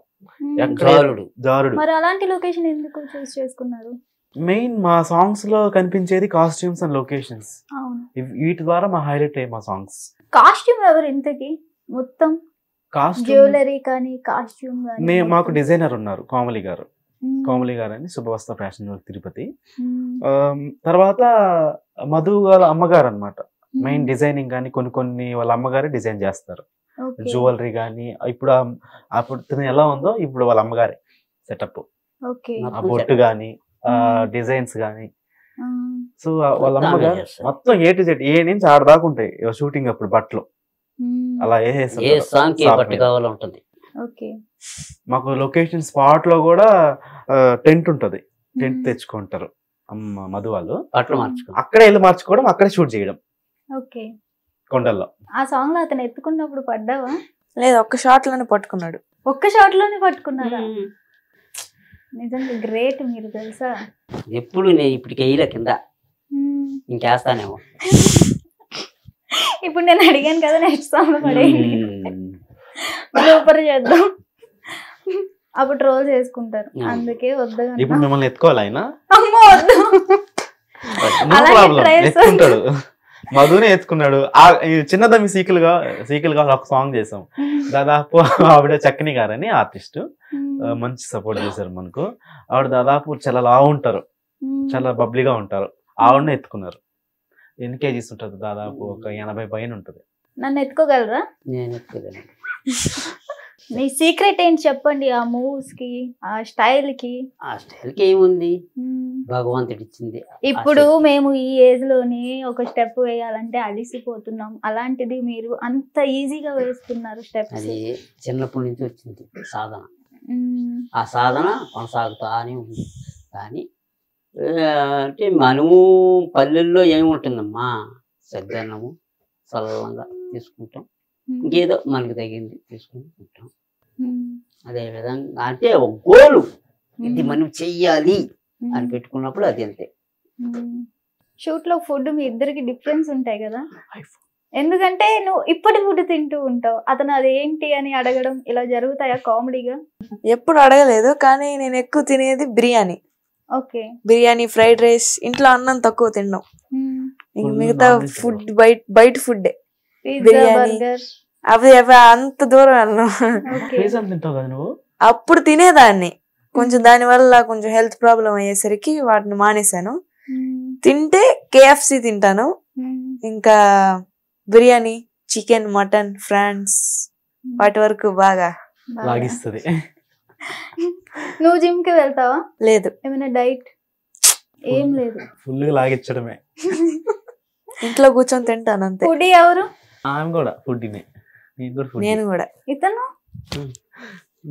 జారుడు. మరి అలాంటి లొకేషన్ ఎందుకు చూస్ చేసుకున్నారు? మెయిన్ మా సాంగ్స్ లో కనిపించేది కాస్ట్యూమ్స్ అండ్ లొకేషన్స్. అవును, వీటి ద్వారా మా హైలైట్ అయ్యి మా సాంగ్స్. కాస్ట్యూమ్ ఎవరు ఇంతకి? మొత్తం జ్యువెలరీ కానీ కాస్ట్యూమ్ కానీ? మాకు డిజైనర్ ఉన్నారు, కోమలి గారు. కోమలి గారు అని శుభవస్త్ర ఫ్యాషన్ తిరుపతి. తర్వాత మధు వాళ్ళ అమ్మగారు అన్నమాట. మెయిన్ డిజైనింగ్ కానీ కొన్ని వాళ్ళ అమ్మగారే డిజైన్ చేస్తారు. జ్యువెలరీ కానీ ఇప్పుడు అప్పుడు ఎలా ఉందో ఇప్పుడు వాళ్ళ అమ్మగారే సెటప్, ఆ బొట్టు కానీ డిజైన్స్ కానీ. సో వాళ్ళ అమ్మగారు మొత్తం ఏ టు జెడ్, ఏ నుంచి ఆడదాకా ఉంటాయి షూటింగ్ అప్పుడు బట్టలు అలా ఉంటుంది. మాకు లొకేషన్ స్పాట్ లో కూడా టెంట్ ఉంటది, టెంట్ తెచ్చుకుంటారు అమ్మ మధు వాళ్ళు. అక్కడే వెళ్ళి మార్చుకోవడం, అక్కడే షూట్ చేయడం కొండల్లో. ఆ సాంగ్ లో అతను ఎత్తుకున్నప్పుడు పడ్డావా? లేదు, ఒక్క షాట్ లోనే పట్టుకున్నాడు. ఒక్క షాట్ లోనే పట్టుకున్నారా? నిజంగా గ్రేట్ మీరు, తెలుసా? ఎప్పుడు నేను ఇప్పటికి వేయలే కింద, ఇంకేస్తానేమో. ఇప్పుడు నేను అడిగాను కదా, నెక్స్ట్ సాంగ్ లో పడేయండి, సూపర్ చేద్దాం. అప్పుడు ట్రోల్ చేసుకుంటారు, అందుకే వద్దు. ఇప్పుడు మిమ్మల్ని ఎత్తుకోవాలి ఆయన, అమ్మో వద్దు. ఎత్తుకుంటాడు. మధునే ఎత్తుకున్నాడు. చిన్నదమ్మి సీకిల్గా ఒక సాంగ్ చేసాం. దాదాపు ఆవిడ చక్కని గారని ఆర్టిస్ట్ మంచి సపోర్ట్ చేశారు మనకు. ఆవిడ దాదాపు చాలా లావు ఉంటారు, చాలా బబ్లీగా ఉంటారు. ఆవిడనే ఎత్తుకున్నారు. ఎన్ని కేజీస్ ఉంటుంది? దాదాపు ఒక 80 పైన ఉంటుంది. నన్ను ఎత్తుకోగలరా? నేను ఎత్తుకోగలను. మీ సీక్రెట్ ఏంటి చెప్పండి, ఆ మూవ్స్ కి, ఆ స్టైల్ కి? ఆ స్టైల్ కి ఏముంది, భగవంతుడు ఇచ్చింది. ఇప్పుడు మేము ఈ ఏజ్ లోని ఒక స్టెప్ వేయాలంటే అలిసిపోతున్నాం, అలాంటిది మీరు అంత ఈజీగా వేస్తున్నారు స్టెప్స్. అది చిన్నప్పటి నుంచి వచ్చింది సాధన. ఆ సాధన కొనసాగుతానే ఉంది. కానీ అంటే మనము పల్లెల్లో ఏముంటుందమ్మా, సద్దన్నము చల్లంగా తీసుకుంటాం, ఇంకేదో మనకు తగింది తీసుకుంటాం. అదే విధంగా అంటే ఒక గోలు, ఇది మనం చెయ్యాలి అని పెట్టుకున్నప్పుడు అది అంతే. షూట్ లో ఫుడ్ మీ ఇద్దరికి డిఫరెన్స్ ఉంటాయి కదా? ఎందుకంటే నువ్వు ఇప్పటి ఫుడ్ తింటూ ఉంటావు, అతను అది ఏంటి అని అడగడం ఇలా జరుగుతాయా కామెడీగా? ఎప్పుడు అడగలేదు, కానీ నేను ఎక్కువ తినేది biryani. Okay. Biryani, fried rice. ఇంట్లో అన్నం తక్కువ తిన్నాం. ఇంక మిగతా ఫుడ్ బయట ఫుడ్డే. పిజ్జా, బిర్యానీ. బర్గర్. అవి అంత దూరం వెళ్ళను. ఓకే. తింటావు కదా నువ్వు? అప్పుడు తినేదాన్ని, కొంచెం దాని వల్ల కొంచెం హెల్త్ ప్రాబ్లం అయ్యేసరికి వాటిని మానేశాను. తింటే KFC తింటాను, ఇంకా బిర్యానీ, చికెన్, మటన్, ఫ్రాన్స్ వాటి వరకు బాగా లాగిస్తుంది. నువ్వు జిమ్ కి వెళ్తావా? లేదు. ఏమైనా డైట్? ఏం లేదు, ఫుల్ గా లాగిచ్చడమే. ఇంట్లో కూర్చొని తింటాను అంతే. ఫుడ్ ఎవరు? ఆమె కూడా ఫుడ్నే. నేను కూడా. ఇతను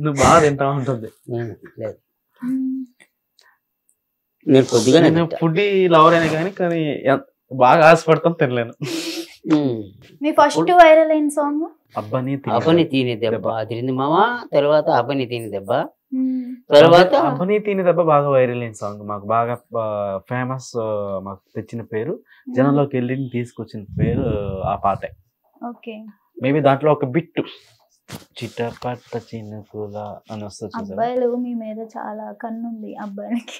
నువ్వు బాగా తింటా ఉంటుంది. నేను కొద్దిగా నేను ఫుడ్ లవర్ అయినా కానీ బాగా ఆశపడతాం, తినలేను. మీ ఫస్ట్ వైరల్ అయిన సాంగ్? అబ్బని తిని దెబ్బ తిరిగింది మామ. తర్వాత అబ్బని తిని దెబ్బ. తర్వాత అబ్బని తిని దెబ్బ బాగా వైరల్ అయిన సాంగ్, మాకు బాగా ఫేమస్. మాకు తెచ్చిన పేరు, జనంలోకి వెళ్ళి తీసుకొచ్చిన పేరు ఆ పాటే. ఓకే. మేబీ దాంట్లో ఒక బిట్ చిట్టపట్ట చిన్నకుల అని వస్తుంది. అబ్బాయిలు మీ మీద చాలా కన్నుంది అబ్బాయిలకి.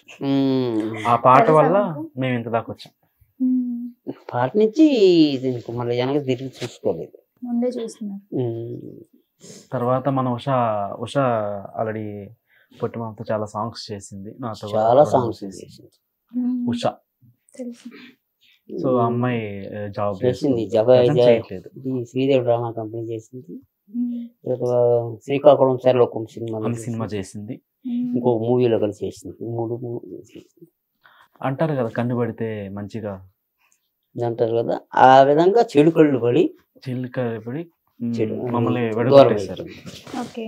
ఆ పాట వల్ల మేము ఇంత దాకా వచ్చాం. పాట నుంచి మళ్ళీ వెనక తిరిగి చూసుకోలేదు, ముందే చూస్తున్నారు. తర్వాత మన ఉషా ఆల్రెడీ పొట్టిమామతో చాలా సాంగ్స్ చేసింది, నాతో చాలా సాంగ్స్ చేసింది ఉషా. సో అమ్మాయి జాబ్ చేసింది, చేయట్లేదు. శ్రీదేవి డ్రామా కంపెనీ చేసింది, శ్రీకాకుళం శరలోకం సినిమా చేసింది, ఇంకో మూవీలో కలిసి చేసింది. 3 మూవీలు చేసింది. అంటారు కదా కన్ను పడితే మంచిగా అంటారు కదా, ఆ విధంగా చెడు కళ్ళు పడి మమ్మల్ని విడగొట్టేశారు. ఓకే.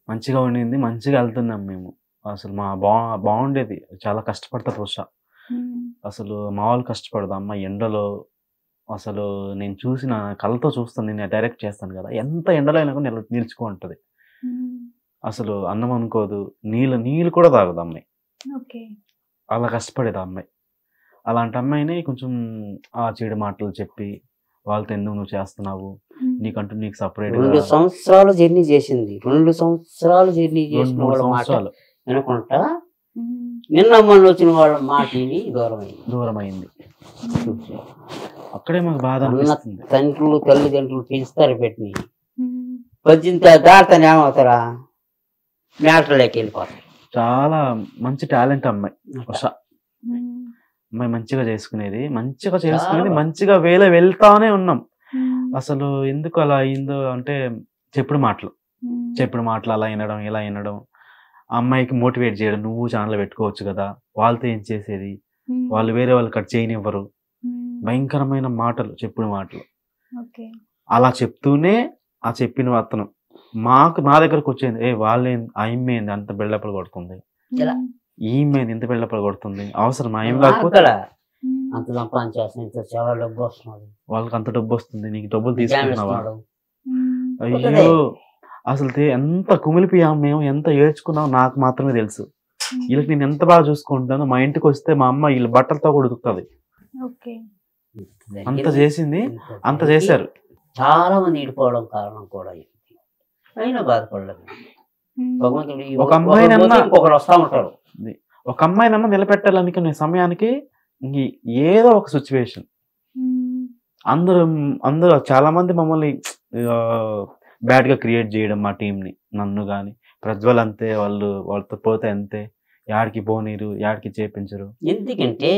మంచిగా ఉండింది, మంచిగా వెళ్తున్నాం మేము. అసలు మా బాగుండేది. చాలా కష్టపడతారు ఉషా, అసలు మామూలు కష్టపడదు అమ్మ. ఎండలో అసలు నేను చూసిన కళ్ళతో చూస్తాను, నేను డైరెక్ట్ చేస్తాను కదా, ఎంత ఎండలో అయినా కూడా నిలుచుకో ఉంటుంది. అసలు అన్నం అనుకోదు, నీళ్ళు కూడా తాగదు అమ్మాయి. అలా కష్టపడేది అమ్మాయి. అలాంటి అమ్మాయిని కొంచెం ఆ చెడు మాటలు చెప్పి వాళ్ళతో ఎందుకు నువ్వు చేస్తున్నావు, నీకంటూ నీకు సపరేట్ 2 సంవత్సరాలు జర్నీ చేసింది. 2 సంవత్సరాలు జర్నీ చేసిన వాళ్ళ మాట వినకుండా నిన్న మొన్న వచ్చిన వాళ్ళ మాటిని దూరం అయింది. అక్కడే మాకు బాధ అనిపిస్తుంది. తండ్రులు తల్లిదండ్రులు పెంచుతారు పెట్టిన 18 దాటానే ఏమవుతారా, మ్యాటర్లోకి వెళ్ళిపోతారు. చాలా మంచి టాలెంట్ అమ్మాయి ఉషా. అమ్మాయి మంచిగా చేసుకునేది, మంచిగా వేలే వెళ్తానే ఉన్నాం. అసలు ఎందుకు అలా అయిందో అంటే చెప్పుడు మాటలు అలా వినడం, ఇలా వినడం, అమ్మాయికి మోటివేట్ చేయడం. నువ్వు ఛానల్ పెట్టుకోవచ్చు కదా, వాళ్ళతో ఏం చేసేది, వాళ్ళు వేరే వాళ్ళు కట్ చేయనివ్వరు. భయంకరమైన మాటలు, చెప్పుడు మాటలు. అలా చెప్తూనే ఆ చెప్పిన అతను మా దగ్గరకు వచ్చేది, వాళ్ళేంది ఆయమ్మేంది అంత బిల్డప్లు కొడుతుంది, ఈమె ఇంత బిల్డప్లు కొడుతుంది, అవసరం ఏం కాకపోతే అంత సంపాదించేస్తుంది, చాలా డబ్బు వస్తుంది, వాళ్ళకి అంత డబ్బు వస్తుంది, నీకు డబ్బులు తీసుకుంటున్నావా? అయ్యో అసలు ఎంత కుమిలిపోయాం మేము, ఎంత ఏడ్చుకున్నాం నాకు మాత్రమే తెలుసు. వీళ్ళకి నేను ఎంత బాగా చూసుకుంటాను. మా ఇంటికి వస్తే మా అమ్మ వీళ్ళ బట్టలతో కూడా ఉతుకుతుంది. అంత చేసింది, అంత చేశారు. చాలా మంది ఇడిపోవడం కారణం కూడా అయినా బాధపడలేదు. ఒక అమ్మాయినన్నా ఒకరు వస్తా ఉంటారు, ఒక అమ్మాయినన్నా నిలబెట్టాలనుకునే సమయానికి ఏదో ఒక సిచ్యువేషన్. అందరూ చాలా మంది మమ్మల్ని బ్యాడ్ గా క్రియేట్ చేయడం, మా టీం ని, నన్ను గాని ప్రజ్వల్ అంతే, వాళ్ళతో పోతే అంతే, యాడికి పోనీరు, యాడికి చేపించరు. ఎందుకంటే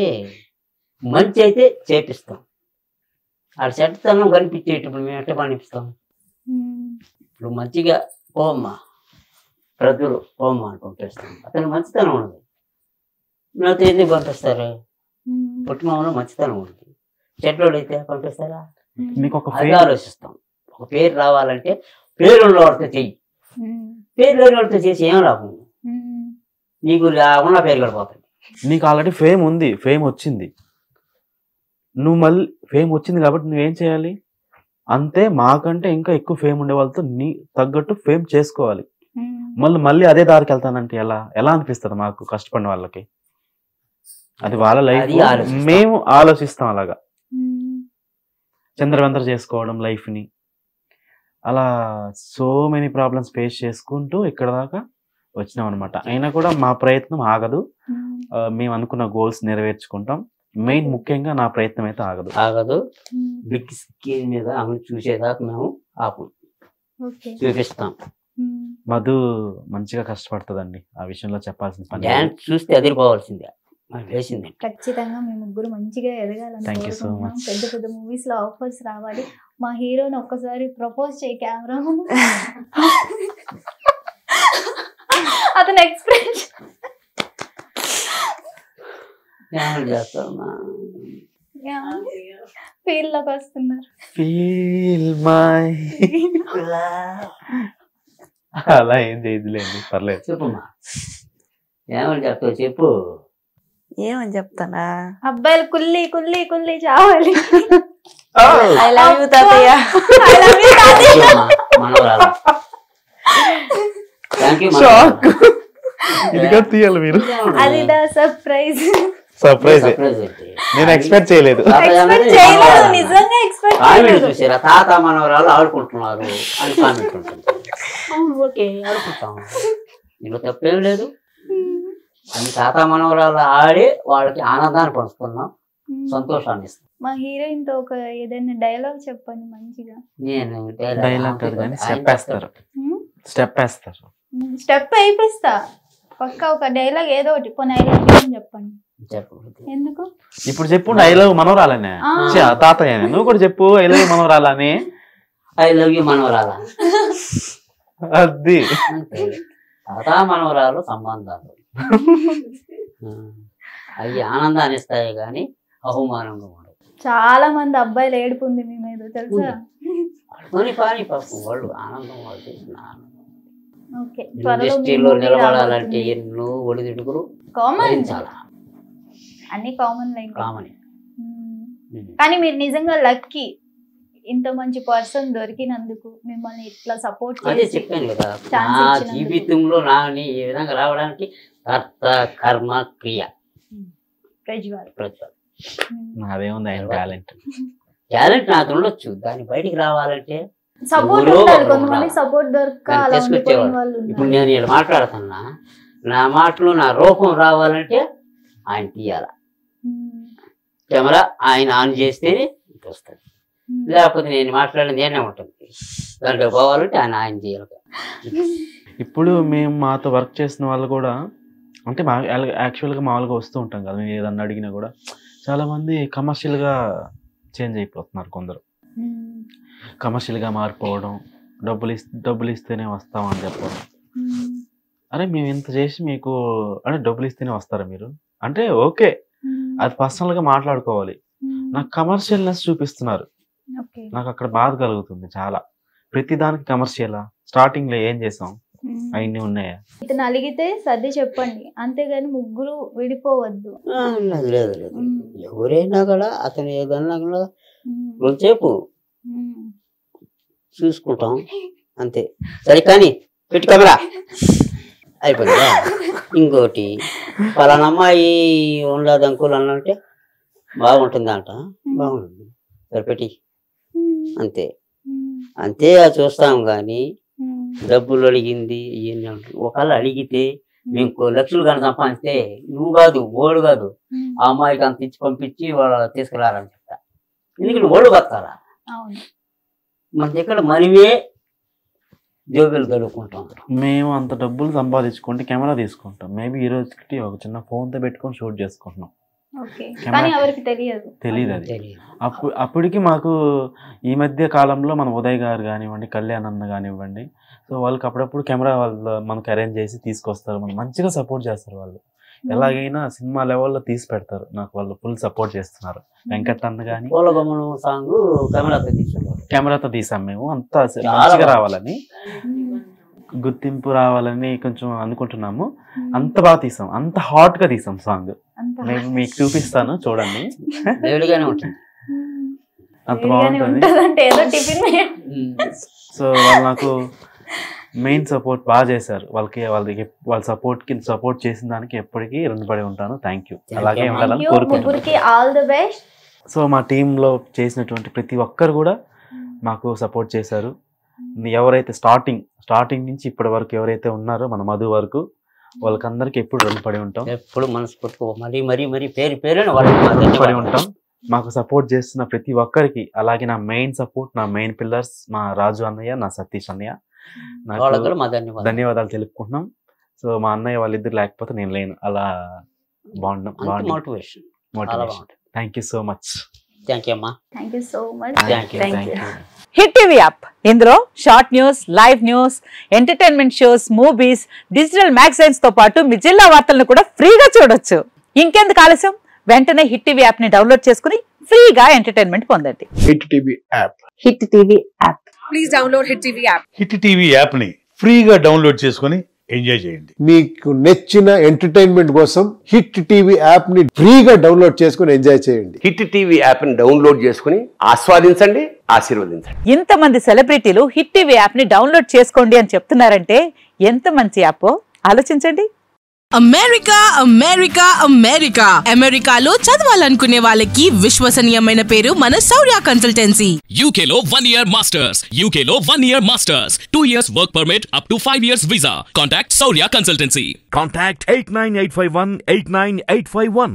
మంచి అయితే చేపిస్తాం, ఆ చెడ్డతనం కనిపించేటప్పుడు మేము ఎట్లా కనిపిస్తాం? ఇప్పుడు మంచిగా పోమ్మా, ప్రజలు పోమ్మా అని పంపిస్తాం, అతను మంచితనం ఉండదు. నాతో ఎందుకు పంపిస్తారు? పుట్టిమామలో మంచితనం ఉంటుంది, చెడ్డోళ్ళు అయితే పంపిస్తారా? మీకు ఒక ఆలోచిస్తాం. ఒక పేరు రావాలంటే పేరు వాడితో చెయ్యి, పేరు లేని వాడితో చేసి ఏం లాభం? నీకు ఉన్న పేరు గడిపోతుంది. నీకు ఆల్రెడీ ఫేమ్ ఉంది, ఫేమ్ వచ్చింది, నువ్వు మళ్ళీ ఫేమ్ వచ్చింది కాబట్టి నువ్వేం చేయాలి? అంతే, మాకంటే ఇంకా ఎక్కువ ఫేమ్ ఉండే వాళ్ళతో నీ తగ్గట్టు ఫేమ్ చేసుకోవాలి. మళ్ళీ అదే దారికి వెళ్తానంటే ఎలా అనిపిస్తుంది మాకు, కష్టపడిన వాళ్ళకి? అది వాళ్ళ లైఫ్, మేము ఆలోచిస్తాం అలాగా. చంద్రవందర చేసుకోవడం లైఫ్ని, అలా సో మెనీ ప్రాబ్లమ్స్ ఫేస్ చేసుకుంటూ ఇక్కడ దాకా వచ్చినాం అనమాట. అయినా కూడా మా ప్రయత్నం ఆగదు. మేము అనుకున్న గోల్స్ నెరవేర్చుకుంటాం. మెయిన్ ముఖ్యంగా నా ప్రయత్నం అయితే ఆగదు. బిగ్ స్క్రీన్ మీద ఆమెను చూసేదాకా మేము ఆపు చూపిస్తాం. మధు మంచిగా కష్టపడుతుందండి, ఆ విషయంలో చెప్పాల్సిన పని. డాన్స్ చూస్తే అదిరిపోవాల్సిందే, వేసింది. ఖచ్చితంగా మీ ముగ్గురు మంచిగా ఎదగాలని కోరుకుంటున్నాం. పెద్ద పెద్ద మూవీస్ లో ఆఫర్స్ రావాలి. మా హీరోని ఒక్కసారి ప్రపోజ్ చేయి కెమెరా. అతను ఎక్స్ప్రెషన్ ఫీల్ లోకి వస్తున్నారు. అలా ఏం చేయదులేండి, పర్లేదు. చెప్పమ్మా, ఏమని చెప్తావు చెప్పు. ఏమని చెప్తానా, అబ్బాయిలు కుల్లి కుల్లి కుల్లి చావాలి. ఐ లవ్ యూ తాతయ్య. తీయాలి మీరు. అది సర్ప్రైజ్. సర్ప్రైజ్ నేను ఎక్స్పెక్ట్ చేయలేదు. నిజంగా ఎక్స్పెక్ట్ చూసారా, తాత మనవరాలు ఆడుకుంటున్నారు అని కామెంట్ ఉంటుంది. ఓకే, ఆడుకుంటాం, ఇందులో తప్పేం లేదు. అని తాత మనవరాలు ఆడి వాళ్ళకి ఆనందాన్ని పంచుకున్నాం, సంతోషాన్ని ఇస్తాం. మా హీరోయిన్ తో ఒక ఏదైనా డైలాగ్ చెప్పండి మంచిగా. నేను డైలాగ్ కాదు కానీ స్టెప్ వేస్తారు. స్టెప్ అయిపిస్తా పక్క. ఒక డైలాగ్ ఏదో ఒకటి పోనీ ఐ లవ్ యూ చెప్పండి. ఎందుకు ఇప్పుడు చెప్పు, ఐ లవ్ మనవరాలనే తాతయ్య. నువ్వు కూడా చెప్పు, ఐ లవ్ మనవరాలని. ఐ లవ్ యూ మనవరాల. అది తాత మనవరాలు సంబంధాలు అవి ఆనందాన్ని ఇస్తాయి కానీ అవమానంగా ఉండవు. చాలా మంది అబ్బాయిలు ఏడుపు ఉంది మీ మీద తెలుసా. పాని పాపం వాళ్ళు ఆనందం, వాళ్ళు చేసిన ఆనందం. ఓకే, ఇండస్ట్రీలో నిలబడాలంటే ఎన్నో ఒడిదుడుకులు కామన్, చాలా అన్ని కామన్ లైఫ్ కామన్. కానీ మీరు నిజంగా లక్కీ, ఇంత మంచి పర్సన్ దొరికినందుకు, మిమ్మల్ని ఇట్లా సపోర్ట్ అదే చెప్పాను కదా, నా జీవితంలో నాని ఈ విధంగా రావడానికి కర్త కర్మ క్రియ ప్రజ్వల్. నాదేముంది, ఆయన టాలెంట్ నాకు ఉండొచ్చు, దాన్ని బయటికి రావాలంటే సపోర్ట్ ఉండాలి. కొంతమంది సపోర్ట్ దొరక అలా ఉండిపోయిన వాళ్ళు ఉన్నారు. ఇప్పుడు నేను ఇలా మాట్లాడుతున్నా, నా మాటలు నా రూపం రావాలంటే ఆయన తీయాల, కెమెరా ఆయన ఆన్ చేస్తేనే వస్తుంది, లేకపోతే నేను మాట్లాడేది ఏనే ఉంటుంది. దాంట్లో పోవాలంటే ఆయన చేయాలి. ఇప్పుడు మేము మాతో వర్క్ చేసిన వాళ్ళు కూడా అంటే యాక్చువల్గా మామూలుగా వస్తూ ఉంటాం కదా, మేము ఏదన్నా అడిగినా కూడా చాలామంది కమర్షియల్గా చేంజ్ అయిపోతున్నారు. కొందరు కమర్షియల్గా మారిపోవడం, డబ్బులు ఇస్తేనే వస్తామని చెప్పడం. అరే మేము ఇంత చేసి మీకు అంటే డబ్బులు ఇస్తేనే వస్తారా మీరు అంటే ఓకే, అది పర్సనల్గా మాట్లాడుకోవాలి. నాకు కమర్షియల్నెస్ చూపిస్తున్నారు, నాకు అక్కడ బాధ కలుగుతుంది చాలా. ప్రతి దానికి కమర్షియలా? స్టార్టింగ్ లో ఏం చేసాం, అవన్నీ ఉన్నాయా? ఇతను అలిగితే సర్ది చెప్పండి, అంతేగాని ముగ్గురు విడిపోవద్దు. లేదు లేదు, ఎవరైనా కూడా అతను ఏదన్నా కూడా కొంచెంసేపు చూసుకుంటాం అంతే. సరే కానీ పెట్టి కెమెరా అయిపోయిందా. ఇంకోటి పలానా అమ్మాయి ఉండదు అంకుల్ అన్నంటే బాగుంటుంది అంట, బాగుంటుంది సరే పెట్టి అంతే అంతే చూస్తాం. కానీ డబ్బులు అడిగింది ఇవన్నీ అంటారు. ఒకళ్ళు అడిగితే మేము లక్షలు కానీ సంపాదిస్తే నువ్వు కాదు ఓడు కాదు ఆ అమ్మాయికి అంత ఇచ్చి పంపించి వాళ్ళు తీసుకురారని చెప్తా. ఎందుకంటే ఓడు బతకాలా, మన దగ్గర మనమే జోబులు గడుపుకుంటాం. మేము అంత డబ్బులు సంపాదించుకుంటే కెమెరా తీసుకుంటాం. మేబీ ఈ రోజుకి ఒక చిన్న ఫోన్తో పెట్టుకొని షూట్ చేసుకుంటున్నాం. తెలియదు అది. అప్పటికి మాకు ఈ మధ్య కాలంలో మన ఉదయ్ గారు కానివ్వండి, కళ్యాణ్ అన్న కానివ్వండి, సో వాళ్ళకి అప్పుడప్పుడు కెమెరా వాళ్ళు మనకు అరేంజ్ చేసి తీసుకొస్తారు, మనం మంచిగా సపోర్ట్ చేస్తారు. వాళ్ళు ఎలాగైనా సినిమా లెవెల్లో తీసి పెడతారు. నాకు వాళ్ళు ఫుల్ సపోర్ట్ చేస్తున్నారు. వెంకట్ అన్న కానీ కెమెరాతో తీసాం మేము, అంతా మంచిగా రావాలని, గుర్తింపు రావాలని కొంచెం అనుకుంటున్నాము. అంత బాగా తీసాం, అంత హాట్ గా తీసాం సాంగ్. నేను మీకు చూపిస్తాను చూడండి, అంత బాగుంటుంది. సో వాళ్ళు నాకు మెయిన్ సపోర్ట్ బాగా చేశారు. వాళ్ళ సపోర్ట్ చేసిన దానికి ఎప్పటికీ రుణపడి ఉంటాను. Thank you. అలాగే ఉండాలని కోరుకుంటున్నాను. All the best. సో మా టీంలో చేసినటువంటి ప్రతి ఒక్కరు కూడా మాకు సపోర్ట్ చేశారు. ఎవరైతే స్టార్టింగ్ నుంచి ఇప్పటి వరకు ఎవరైతే ఉన్నారో మన మధు వరకు వాళ్ళకందరికి ఎప్పుడు రుణపడి ఉంటాం. ఎప్పుడు మనస్ఫూర్తిగా మరీ పేరు పడి ఉంటాం. మాకు సపోర్ట్ చేస్తున్న ప్రతి ఒక్కరికి, అలాగే నా మెయిన్ పిల్లర్స్ మా రాజు అన్నయ్య, నా సతీష్ అన్నయ్య, ధన్యవాదాలు తెలుపుకుంటున్నాం. సో మా అన్నయ్య వాళ్ళిద్దరు లేకపోతే నేను లేను. అలా బాగున్నాం. Motivation. Thank you so much. Thank you అమ్మా. Thank you so much. Hit TV app, ఇందులో short news, live news, entertainment shows, movies, digital magazines తో పాటు మీ జిల్లా వార్తలను కూడా ఫ్రీగా చూడొచ్చు. ఇంకెందుకు ఆలస్యం, వెంటనే హిట్ టీవీ యాప్ ని డౌన్లోడ్ చేసుకుని ఫ్రీగా ఎంటర్టైన్మెంట్ పొందండి. Hit TV app. Hit TV app. Please download hit TV app. Hit TV app ని ఫ్రీగా డౌన్లోడ్ చేసుకుని ఎంజాయ్ చేయండి. మీకు నచ్చిన ఎంటర్టైన్మెంట్ కోసం హిట్ టీవీ యాప్ ని ఫ్రీగా డౌన్లోడ్ చేసుకుని ఎంజాయ్ చేయండి. హిట్ టీవీ యాప్ ని డౌన్లోడ్ చేసుకుని ఆస్వాదించండి, ఆశీర్వదించండి. ఇంతమంది సెలబ్రిటీలు హిట్ టీవీ యాప్ ని డౌన్లోడ్ చేసుకోండి అని చెప్తున్నారంటే ఎంత మంచి యాప్ ఆలోచించండి. అమెరికాలో చదవాలనుకునే వాళ్ళకి విశ్వసనీయమైన పేరు మన శౌర్య consultancy. UKలో 1 year masters. 2 years work permit up to 5 years visa. Contact Saurya Consultancy. Contact 89851 89851.